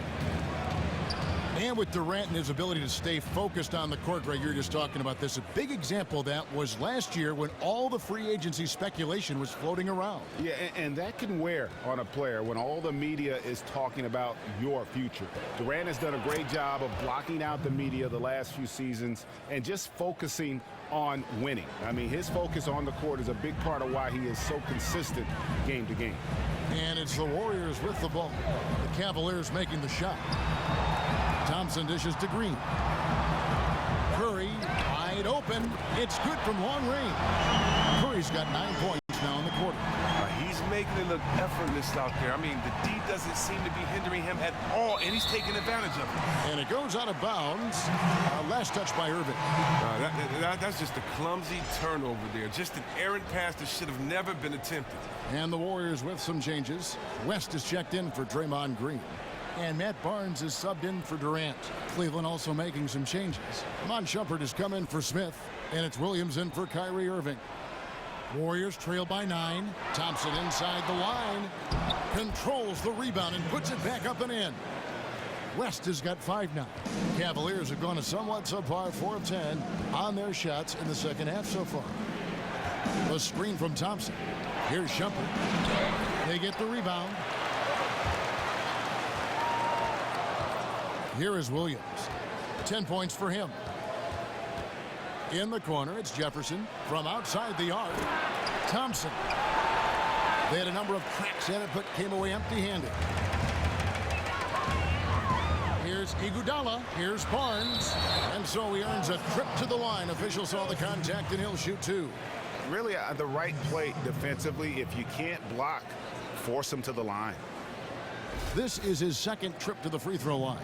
And with Durant and his ability to stay focused on the court, Greg, you were just talking about this. A big example of that was last year when all the free agency speculation was floating around. Yeah, and that can wear on a player when all the media is talking about your future. Durant has done a great job of blocking out the media the last few seasons and just focusing on winning. I mean, his focus on the court is a big part of why he is so consistent game to game. And it's the Warriors with the ball. The Cavaliers making the shot. Thompson dishes to Green. Curry wide open. It's good from long range. Curry's got 9 points now in the quarter. He's making it look effortless out there. I mean, the D doesn't seem to be hindering him at all, and he's taking advantage of it. And it goes out of bounds. Last touch by Irving. That's just a clumsy turnover there. Just an errant pass that should have never been attempted. And the Warriors with some changes. West is checked in for Draymond Green. And Matt Barnes is subbed in for Durant. Cleveland also making some changes. Mon Shumpert has come in for Smith. And it's Williams in for Kyrie Irving. Warriors trail by 9. Thompson inside the line. Controls the rebound and puts it back up and in. West has got 5 now. Cavaliers have gone a somewhat subpar 4 of 10 on their shots in the second half so far. A screen from Thompson. Here's Shumpert. They get the rebound. Here is Williams. 10 points for him. In the corner, it's Jefferson from outside the arc. Thompson. They had a number of cracks at it, but came away empty-handed. Here's Iguodala. Here's Barnes. And so he earns a trip to the line. Official saw the contact, and he'll shoot 2. Really, the right play defensively. If you can't block, force him to the line. This is his second trip to the free throw line.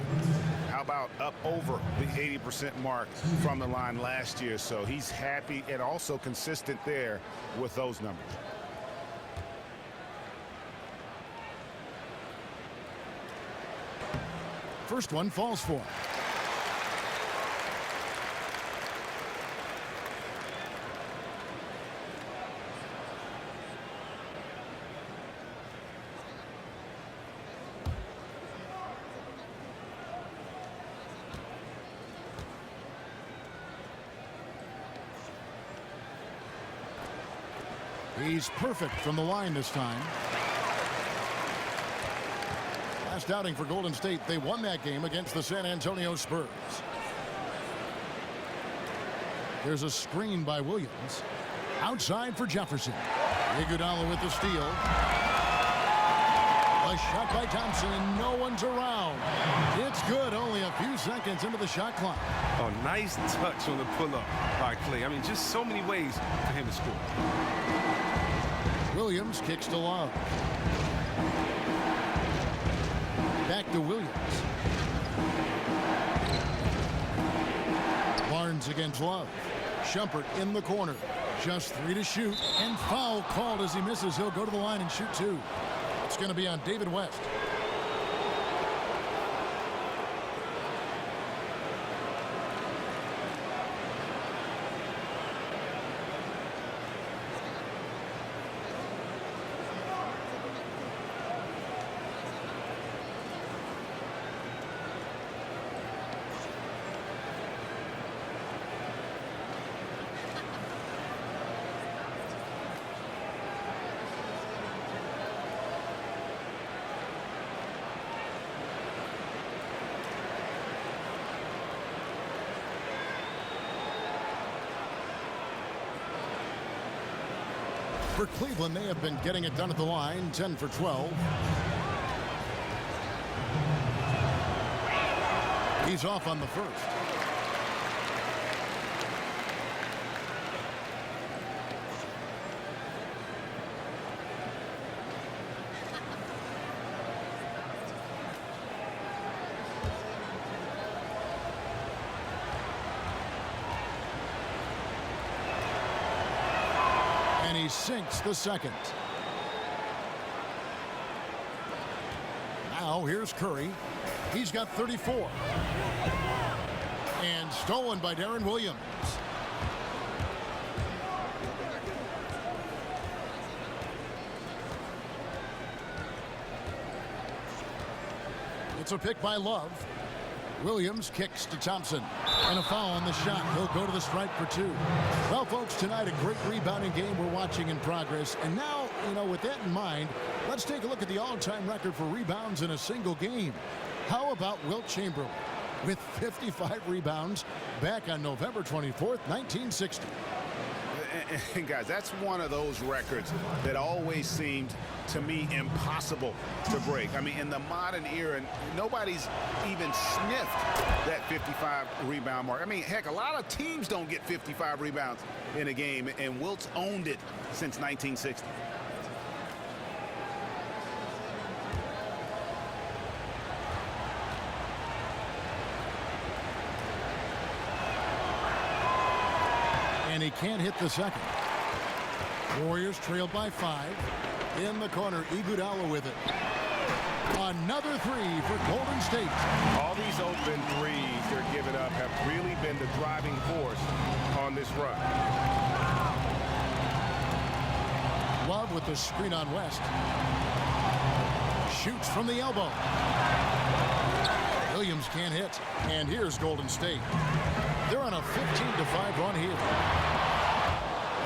How about up over the 80% mark from the line last year? So he's happy and also consistent there with those numbers. First one falls for him. He's perfect from the line this time. Last outing for Golden State, they won that game against the San Antonio Spurs. There's a screen by Williams. Outside for Jefferson. Iguodala with the steal. A shot by Thompson, and no one's around. It's good, only a few seconds into the shot clock. Oh, nice touch on the pull-up by Clay. I mean, just so many ways for him to score. Williams kicks to Love. Back to Williams. Barnes against Love. Shumpert in the corner. Just 3 to shoot. And foul called as he misses. He'll go to the line and shoot 2. It's going to be on David West. For Cleveland, they have been getting it done at the line, 10 for 12. He's off on the first. And he sinks the second. Now here's Curry. He's got 34. And stolen by Darren Williams. It's a pick by Love. Williams kicks to Thompson. And a foul on the shot. He'll go to the strike for 2. Well, folks, tonight a great rebounding game we're watching in progress. And now, with that in mind, let's take a look at the all-time record for rebounds in a single game. How about Wilt Chamberlain with 55 rebounds back on November 24th, 1960. And guys, that's one of those records that always seemed to me impossible to break. I mean, in the modern era, nobody's even sniffed that 55 rebound mark. I mean, heck, a lot of teams don't get 55 rebounds in a game, and Wilt's owned it since 1960. And he can't hit the second. Warriors trail by 5. In the corner, Iguodala with it. Another 3 for Golden State. All these open threes they're giving up have really been the driving force on this run. Love with the screen on West. Shoots from the elbow. Williams can't hit. And here's Golden State. They're on a 15-5 run here.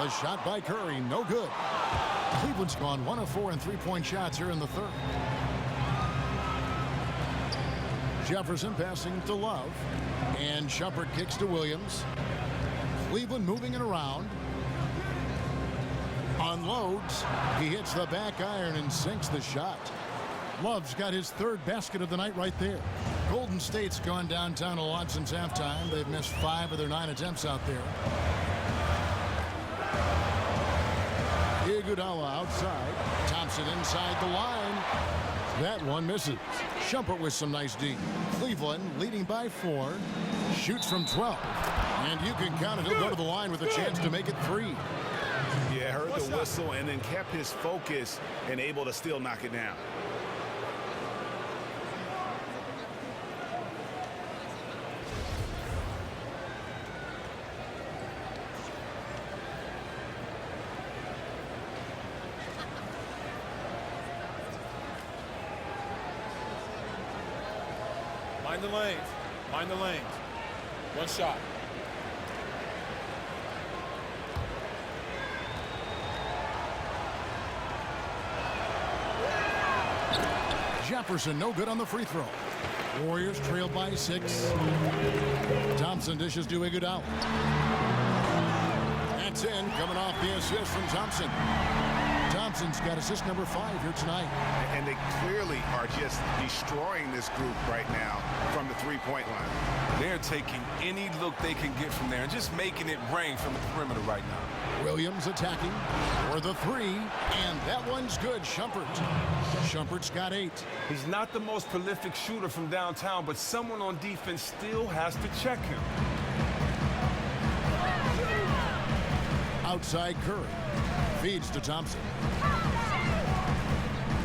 A shot by Curry, no good. Cleveland's gone 1 of 4 in three-point shots here in the third. Jefferson passing to Love. And Shumpert kicks to Williams. Cleveland moving it around. Unloads. He hits the back iron and sinks the shot. Love's got his third basket of the night right there. Golden State's gone downtown a lot since halftime. They've missed 5 of their 9 attempts out there. Iguodala outside. Thompson inside the line. That one misses. Shumpert with some nice D. Cleveland leading by 4. Shoots from 12. And you can count it. He'll go to the line with a chance to make it 3. Yeah, heard the whistle and then kept his focus and able to still knock it down. Mind the lanes. Mind the lanes. One shot. Jefferson no good on the free throw. Warriors trail by 6. Thompson dishes to Iguodala. That's in, coming off the assist from Thompson. Thompson's got assist number 5 here tonight. And they clearly are just destroying this group right now from the three-point line. They're taking any look they can get from there and just making it rain from the perimeter right now. Williams attacking for the 3, and that one's good. Shumpert's got 8. He's not the most prolific shooter from downtown, but someone on defense still has to check him. Outside Curry. Feeds to Thompson.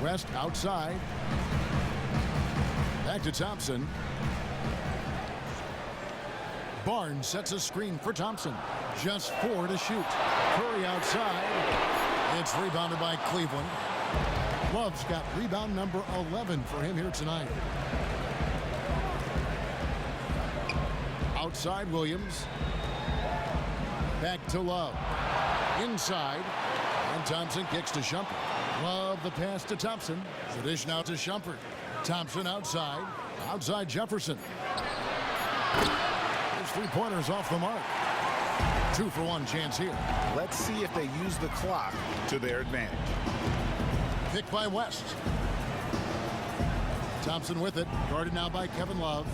West outside. Back to Thompson. Barnes sets a screen for Thompson. Just 4 to shoot. Curry outside. It's rebounded by Cleveland. Love's got rebound number 11 for him here tonight. Outside Williams. Back to Love. Inside. And Thompson kicks to Shumpert. Love the pass to Thompson. The dish now to Shumpert. Thompson outside. Outside Jefferson. His three-pointers off the mark. 2-for-1 chance here. Let's see if they use the clock to their advantage. Picked by West. Thompson with it. Guarded now by Kevin Love.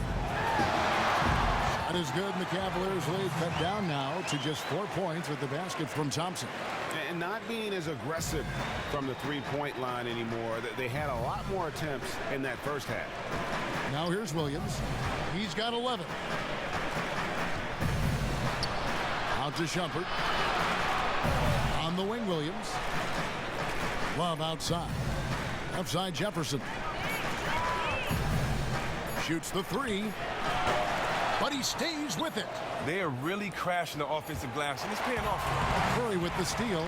Shot is good, and the Cavaliers lead cut down now to just 4 points with the basket from Thompson. And not being as aggressive from the three-point line anymore. They had a lot more attempts in that first half. Now here's Williams. He's got 11. Out to Shumpert. On the wing, Williams. Love outside. Left side, Jefferson. Shoots the three. But he stays with it. They are really crashing the offensive glass, and it's paying off. Curry with the steal.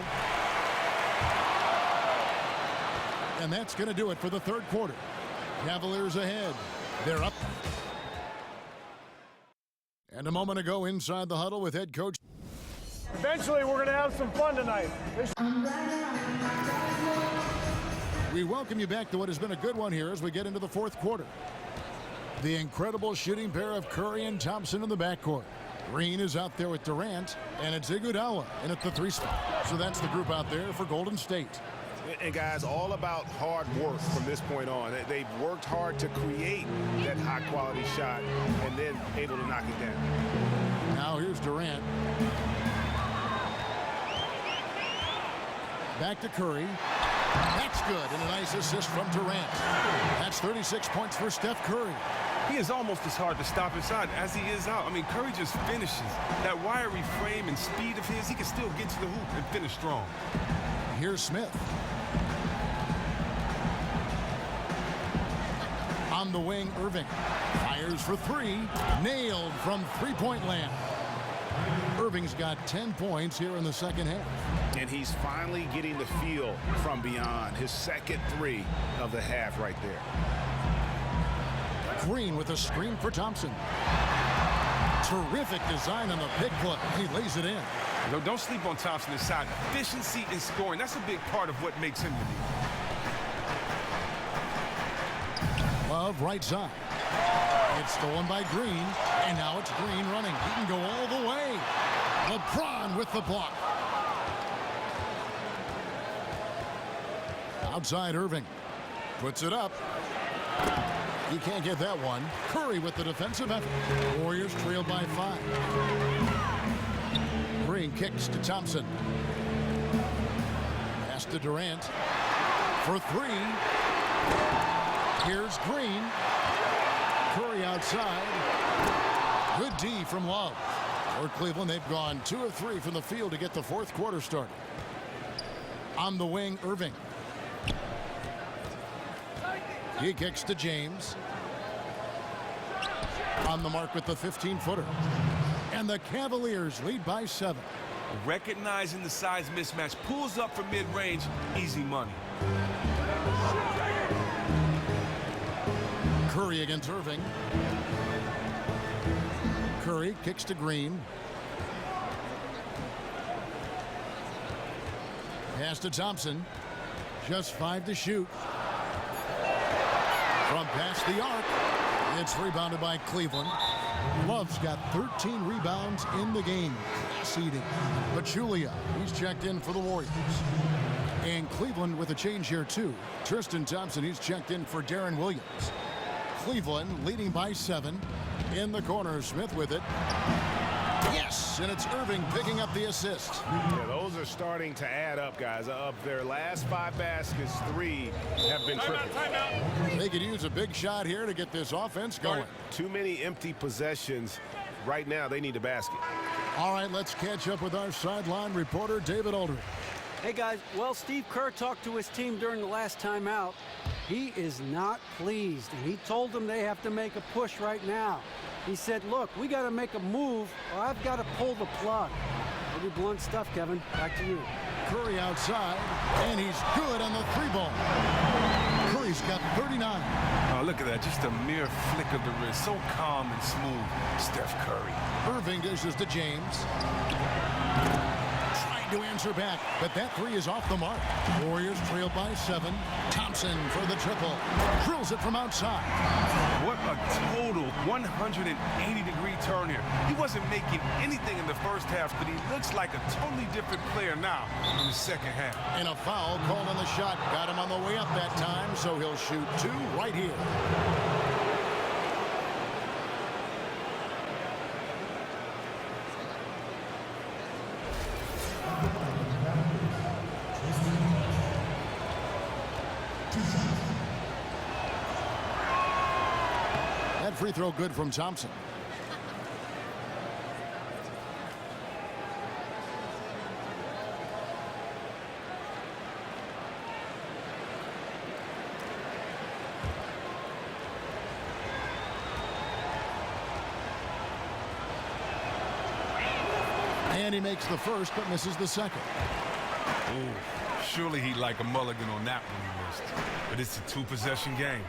And that's going to do it for the third quarter. Cavaliers ahead. They're up. And a moment ago inside the huddle with head coach. Eventually, we're going to have some fun tonight. We welcome you back to what has been a good one here as we get into the fourth quarter. The incredible shooting pair of Curry and Thompson in the backcourt. Green is out there with Durant, and it's Iguodala in at the 3 spot. So that's the group out there for Golden State. And guys, all about hard work from this point on. They've worked hard to create that high-quality shot and then able to knock it down. Now here's Durant. Back to Curry. That's good, and a nice assist from Durant. That's 36 points for Steph Curry. He is almost as hard to stop inside as he is out. I mean, Curry just finishes. That wiry frame and speed of his, he can still get to the hoop and finish strong. Here's Smith. On the wing, Irving. Fires for 3. Nailed from three-point land. Irving's got 10 points here in the second half. And he's finally getting the feel from beyond. His second 3 of the half right there. Green with a screen for Thompson. Terrific design on the pick play. He lays it in. No, don't sleep on Thompson inside. Efficiency in scoring. That's a big part of what makes him unique. Love right side. It's stolen by Green, and now it's Green running. He can go all the way. LeBron with the block. Outside Irving. Puts it up. He can't get that one. Curry with the defensive effort. Warriors trailed by 5. Green kicks to Thompson. Pass to Durant. For 3. Here's Green. Curry outside. Good D from Love. For Cleveland, they've gone 2 of 3 from the field to get the fourth quarter started. On the wing, Irving. He kicks to James. On the mark with the 15-footer. And the Cavaliers lead by 7. Recognizing the size mismatch, pulls up from mid-range, easy money. Curry against Irving. Curry kicks to Green. Pass to Thompson. Just 5 to shoot. From past the arc. It's rebounded by Cleveland. Love's got 13 rebounds in the game. Seeding. Pachulia, he's checked in for the Warriors. And Cleveland with a change here too. Tristan Thompson, he's checked in for Darren Williams. Cleveland leading by 7. In the corner, Smith with it. Yes, and it's Irving picking up the assist. Yeah, those are starting to add up, guys. Of their last 5 baskets, 3 have been triple. They could use a big shot here to get this offense going. Too many empty possessions. Right now, they need a basket. All right, let's catch up with our sideline reporter, David Aldridge. Hey, guys. Well, Steve Kerr talked to his team during the last timeout. He is not pleased, and he told them they have to make a push right now. He said, look, we got to make a move, or I've got to pull the plug. Pretty blunt stuff, Kevin. Back to you. Curry outside, and he's good on the 3-ball. Curry's got 39. Oh, look at that. Just a mere flick of the wrist. So calm and smooth. Steph Curry. Irving dishes to James. Trying Tried to answer back, but that three is off the mark. Warriors trail by 7. Thompson for the triple. Drills it from outside. What a total 180-degree turn here. He wasn't making anything in the first half, but he looks like a totally different player now in the second half. And a foul called on the shot. Got him on the way up that time, so he'll shoot 2 right here. That free throw good from Thompson. And he makes the first, but misses the second. Ooh, surely he'd like a mulligan on that one he missed. But it's a 2-possession game.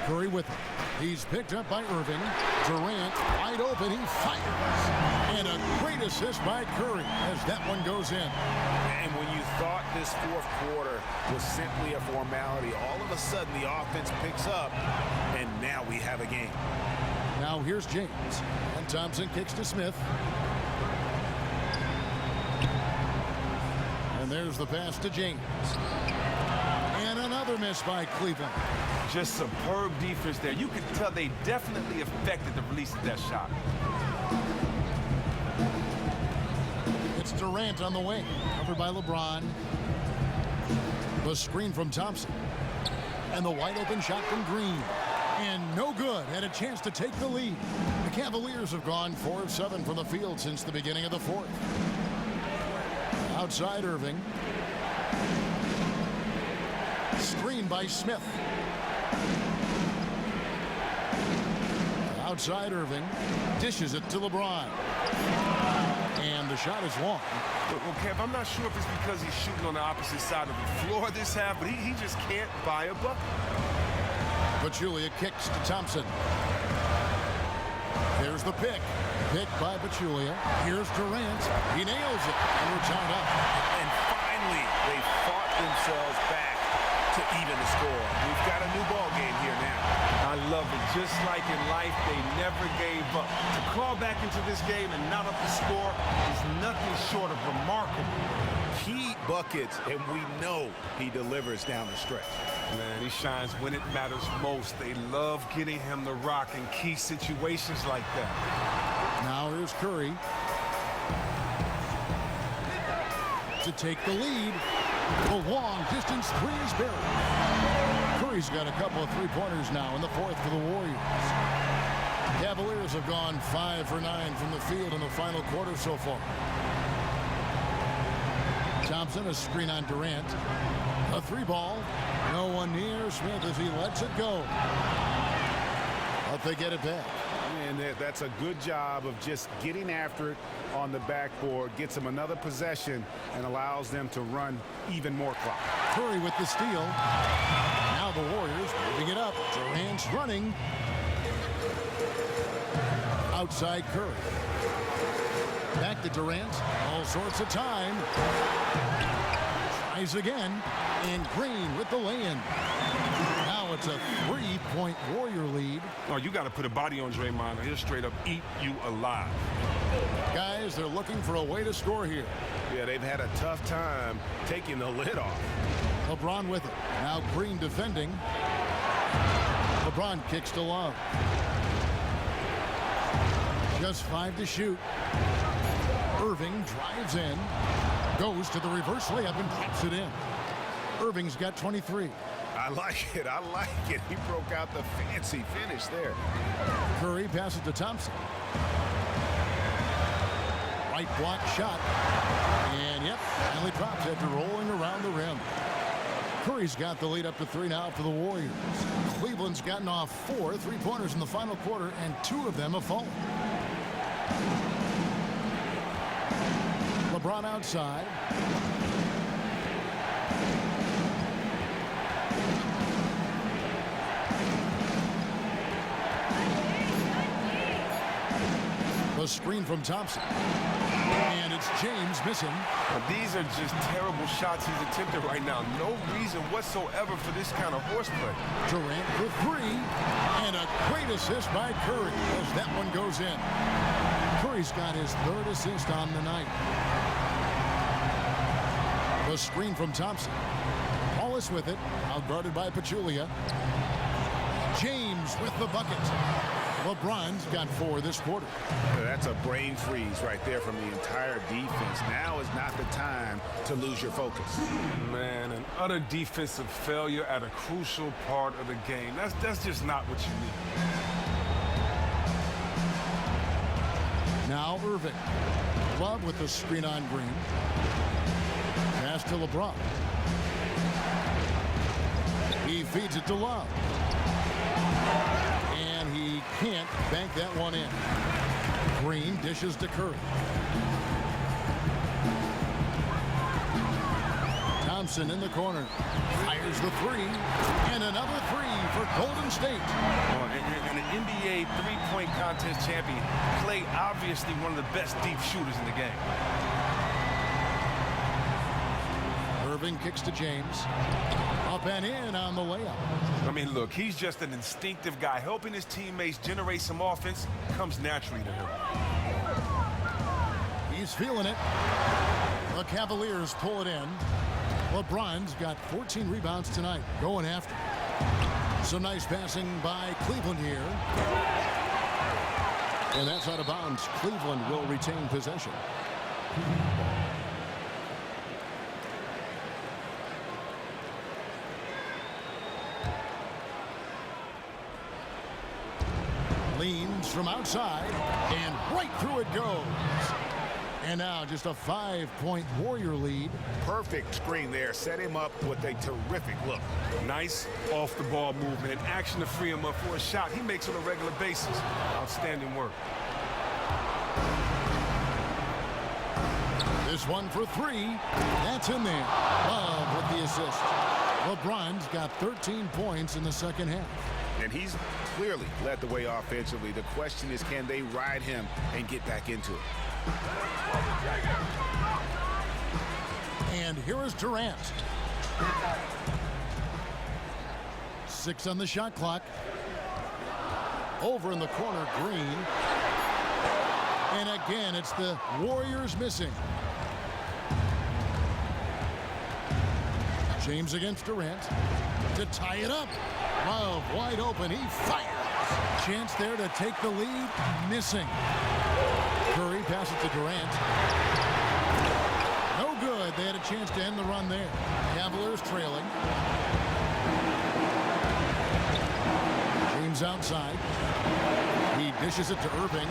Curry with it. He's picked up by Irving. Durant wide open. He fires. And a great assist by Curry as that one goes in. And when you thought this fourth quarter was simply a formality, all of a sudden the offense picks up, and now we have a game. Now here's James. And Thompson kicks to Smith. And there's the pass to James. And another miss by Cleveland. Just superb defense there. You could tell they definitely affected the release of that shot. It's Durant on the wing. Covered by LeBron. The screen from Thompson. And the wide open shot from Green. And no good. Had a chance to take the lead. The Cavaliers have gone 4 of 7 from the field since the beginning of the fourth. Outside Irving. Screen by Smith. Outside Irving. Dishes it to LeBron. And the shot is long. Well, Kev, I'm not sure if it's because he's shooting on the opposite side of the floor this half, but he just can't buy a bucket. Pachulia kicks to Thompson. Here's the pick. Pick by Pachulia. Here's Durant. He nails it. And we're tied up. And finally, they fought themselves back to even the score. We've got a new ball game here now. I love it. Just like in life, they never gave up. To crawl back into this game and not up the score is nothing short of remarkable. Key buckets, and we know he delivers down the stretch. Man, he shines when it matters most. They love getting him the rock in key situations like that. Now here's Curry to take the lead. The long distance three is buried. Curry's got a couple of three-pointers now in the fourth for the Warriors. Cavaliers have gone 5 for 9 from the field in the final quarter so far. Thompson, a screen on Durant. A three ball. No one near Smith as he lets it go. But they get it back. And that's a good job of just getting after it on the backboard. Gets them another possession and allows them to run even more clock. Curry with the steal. Now the Warriors moving it up. Durant's running. Outside Curry. Back to Durant. All sorts of time. Tries again. And Green with the lay-in. Now it's a 3-point Warrior lead. Oh, you got to put a body on Draymond. He'll straight up eat you alive. Guys, they're looking for a way to score here. Yeah, they've had a tough time taking the lid off. LeBron with it. Now Green defending. LeBron kicks to Love. Just 5 to shoot. Irving drives in. Goes to the reverse layup and drops it in. Irving's got 23. I like it. I like it. He broke out the fancy finish there. Curry passes to Thompson. Right block shot. And yep, finally drops after rolling around the rim. Curry's got the lead up to 3 now for the Warriors. Cleveland's gotten off 4 3-pointers in the final quarter, and 2 of them have fallen. LeBron outside. The screen from Thompson. And it's That's James missing. These are just terrible shots he's attempting right now. No reason whatsoever for this kind of horseplay. Durant for three. And a great assist by Curry as that one goes in. Curry's got his third assist on the night. The screen from Thompson. Wallace with it. Outguarded by Pachulia. James with the bucket. LeBron's got 4 this quarter. That's a brain freeze right there from the entire defense. Now is not the time to lose your focus. Man, an utter defensive failure at a crucial part of the game. That's just not what you need. Now Irving. Love with the screen on Green. Pass to LeBron. He feeds it to Love. And he can't bank that one in. Green dishes to Curry. Thompson in the corner. Fires the three. And another three for Golden State. And an NBA three-point contest champion. Clay, obviously one of the best deep shooters in the game. Irving kicks to James. Up and in on the layup. I mean, look, he's just an instinctive guy. Helping his teammates generate some offense comes naturally to him. He's feeling it. The Cavaliers pull it in. LeBron's got 14 rebounds tonight, going after. Some nice passing by Cleveland here. And that's out of bounds. Cleveland will retain possession. Leans from outside, and right through it goes. And now just a 5-point Warrior lead. Perfect screen there. Set him up with a terrific look. Nice off-the-ball movement and action to free him up for a shot he makes on a regular basis. Outstanding work. This one for three. That's in there. Love with the assist. LeBron's got 13 points in the second half. And he's clearly led the way offensively. The question is, can they ride him and get back into it? And here is Durant. 6 on the shot clock. Over in the corner, Green. And again, it's the Warriors missing. James against Durant to tie it up. Love wide open. He fires. Chance there to take the lead. Missing. Curry passes to Durant. No good. They had a chance to end the run there. Cavaliers trailing. James outside. He dishes it to Irving.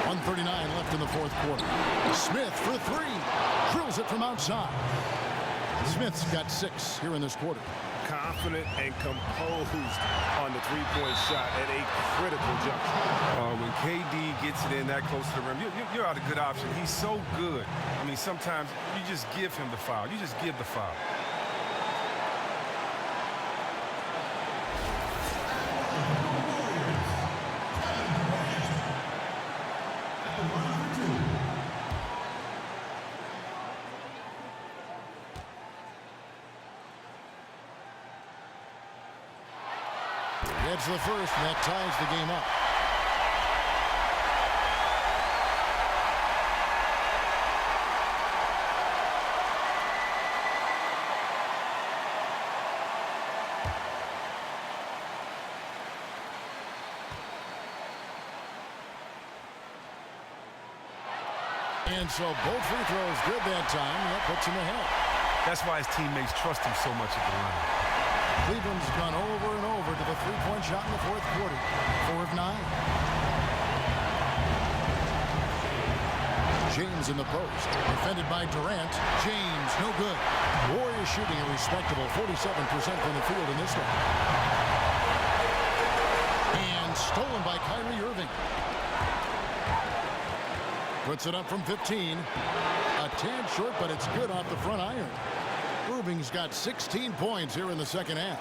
1:39 left in the fourth quarter. Smith for three. Drills it from outside. Smith's got 6 here in this quarter. Confident and composed on the three-point shot at a critical juncture. When KD gets it in that close to the rim, you're out a good option. He's so good. I mean, sometimes you just give him the foul. You just give the foul. It's the first, and that ties the game up. And so both free throws good that time. That puts him ahead. That's why his teammates trust him so much at the line. Cleveland's gone over and over to the three-point shot in the fourth quarter. 4 of 9. James in the post. Defended by Durant. James, no good. Warriors shooting a respectable 47% from the field in this one. And stolen by Kyrie Irving. Puts it up from 15. A tad short, but it's good off the front iron. Irving's got 16 points here in the second half.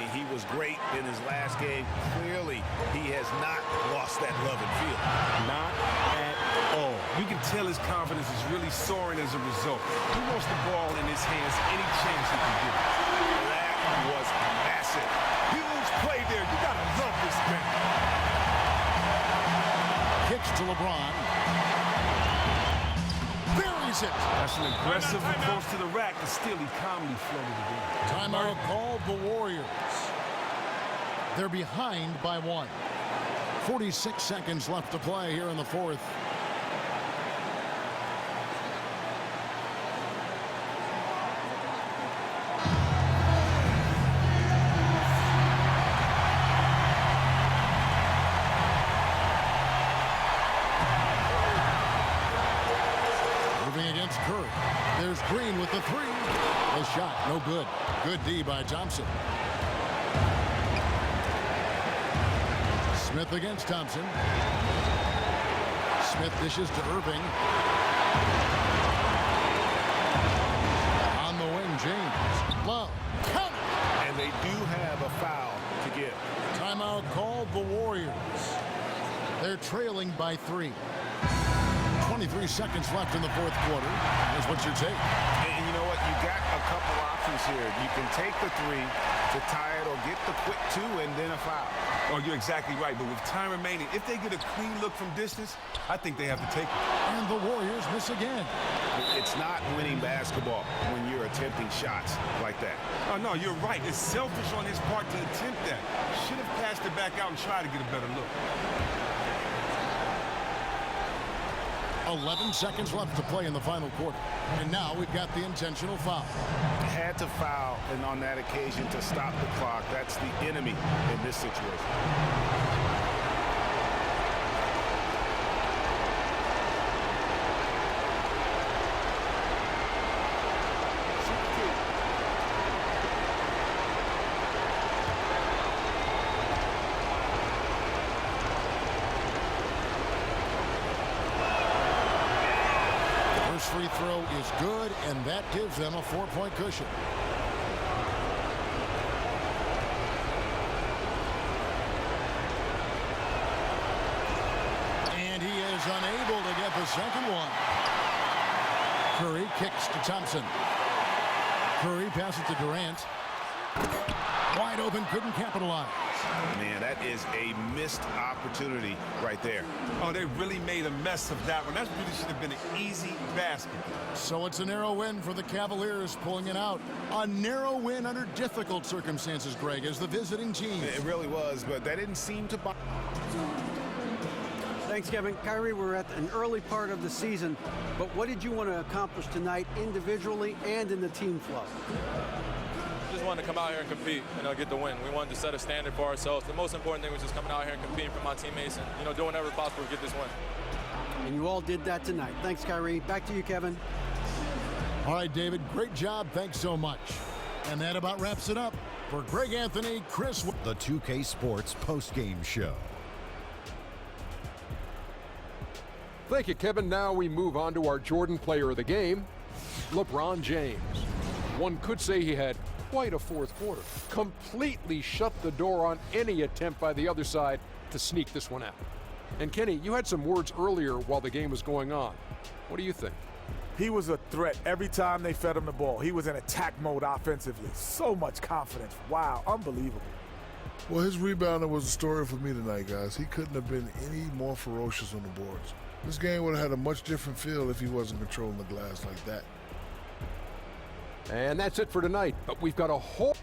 mean, he was great in his last game. Clearly, he has not lost that love and feel. Not at all. You can tell his confidence is really soaring as a result. He wants the ball in his hands any chance he can get. That was massive. Huge play there. You got to love this man. Kicks to LeBron. Buries it. That's an aggressive approach to the rack, and still he calmly floated it in. Timeout called the Warriors. They're behind by 1. 46 seconds left to play here in the fourth. Curry. There's Green with the 3. The shot, no good. Good D by Thompson. Smith against Thompson. Smith dishes to Irving. On the wing, James. Love. Count. And they do have a foul to give. Timeout called the Warriors. They're trailing by 3. 23 seconds left in the fourth quarter. Here's what you take. And you know what? You got a couple options here. You can take the 3 to tie it or get the quick 2 and then a foul. Oh, you're exactly right. But with time remaining, if they get a clean look from distance, I think they have to take it. And the Warriors miss again. It's not winning basketball when you're attempting shots like that. Oh, no, you're right. It's selfish on his part to attempt that. Should have passed it back out and tried to get a better look. 11 seconds left to play in the final quarter. And now we've got the intentional foul. Had to foul, and on that occasion to stop the clock. That's the enemy in this situation. Free throw is good, and that gives them a 4-point cushion. And he is unable to get the second one. Curry kicks to Thompson. Curry passes to Durant. Wide open, couldn't capitalize. Man, that is a missed opportunity right there. Oh, they really made a mess of that one. That really should have been an easy basket. So it's a narrow win for the Cavaliers, pulling it out. A narrow win under difficult circumstances, Greg, as the visiting team. It really was, but that didn't seem to bother. Thanks, Kevin. Kyrie, we're at an early part of the season, but what did you want to accomplish tonight individually and in the team flow? Just wanted to come out here and compete, get the win. We wanted to set a standard for ourselves. The most important thing was just coming out here and competing for my teammates and, doing whatever possible to get this win. And you all did that tonight. Thanks, Kyrie. Back to you, Kevin. All right, David, great job. Thanks so much. And that about wraps it up. For Greg Anthony, Chris... The 2K Sports postgame show. Thank you, Kevin. Now we move on to our Jordan player of the game, LeBron James. One could say he had quite a fourth quarter. Completely shut the door on any attempt by the other side to sneak this one out. And Kenny, you had some words earlier while the game was going on. What do you think? He was a threat every time they fed him the ball. He was in attack mode offensively. So much confidence. Wow, unbelievable. Well, his rebounder was the story for me tonight, guys. He couldn't have been any more ferocious on the boards. This game would have had a much different feel if he wasn't controlling the glass like that. And that's it for tonight, but we've got a whole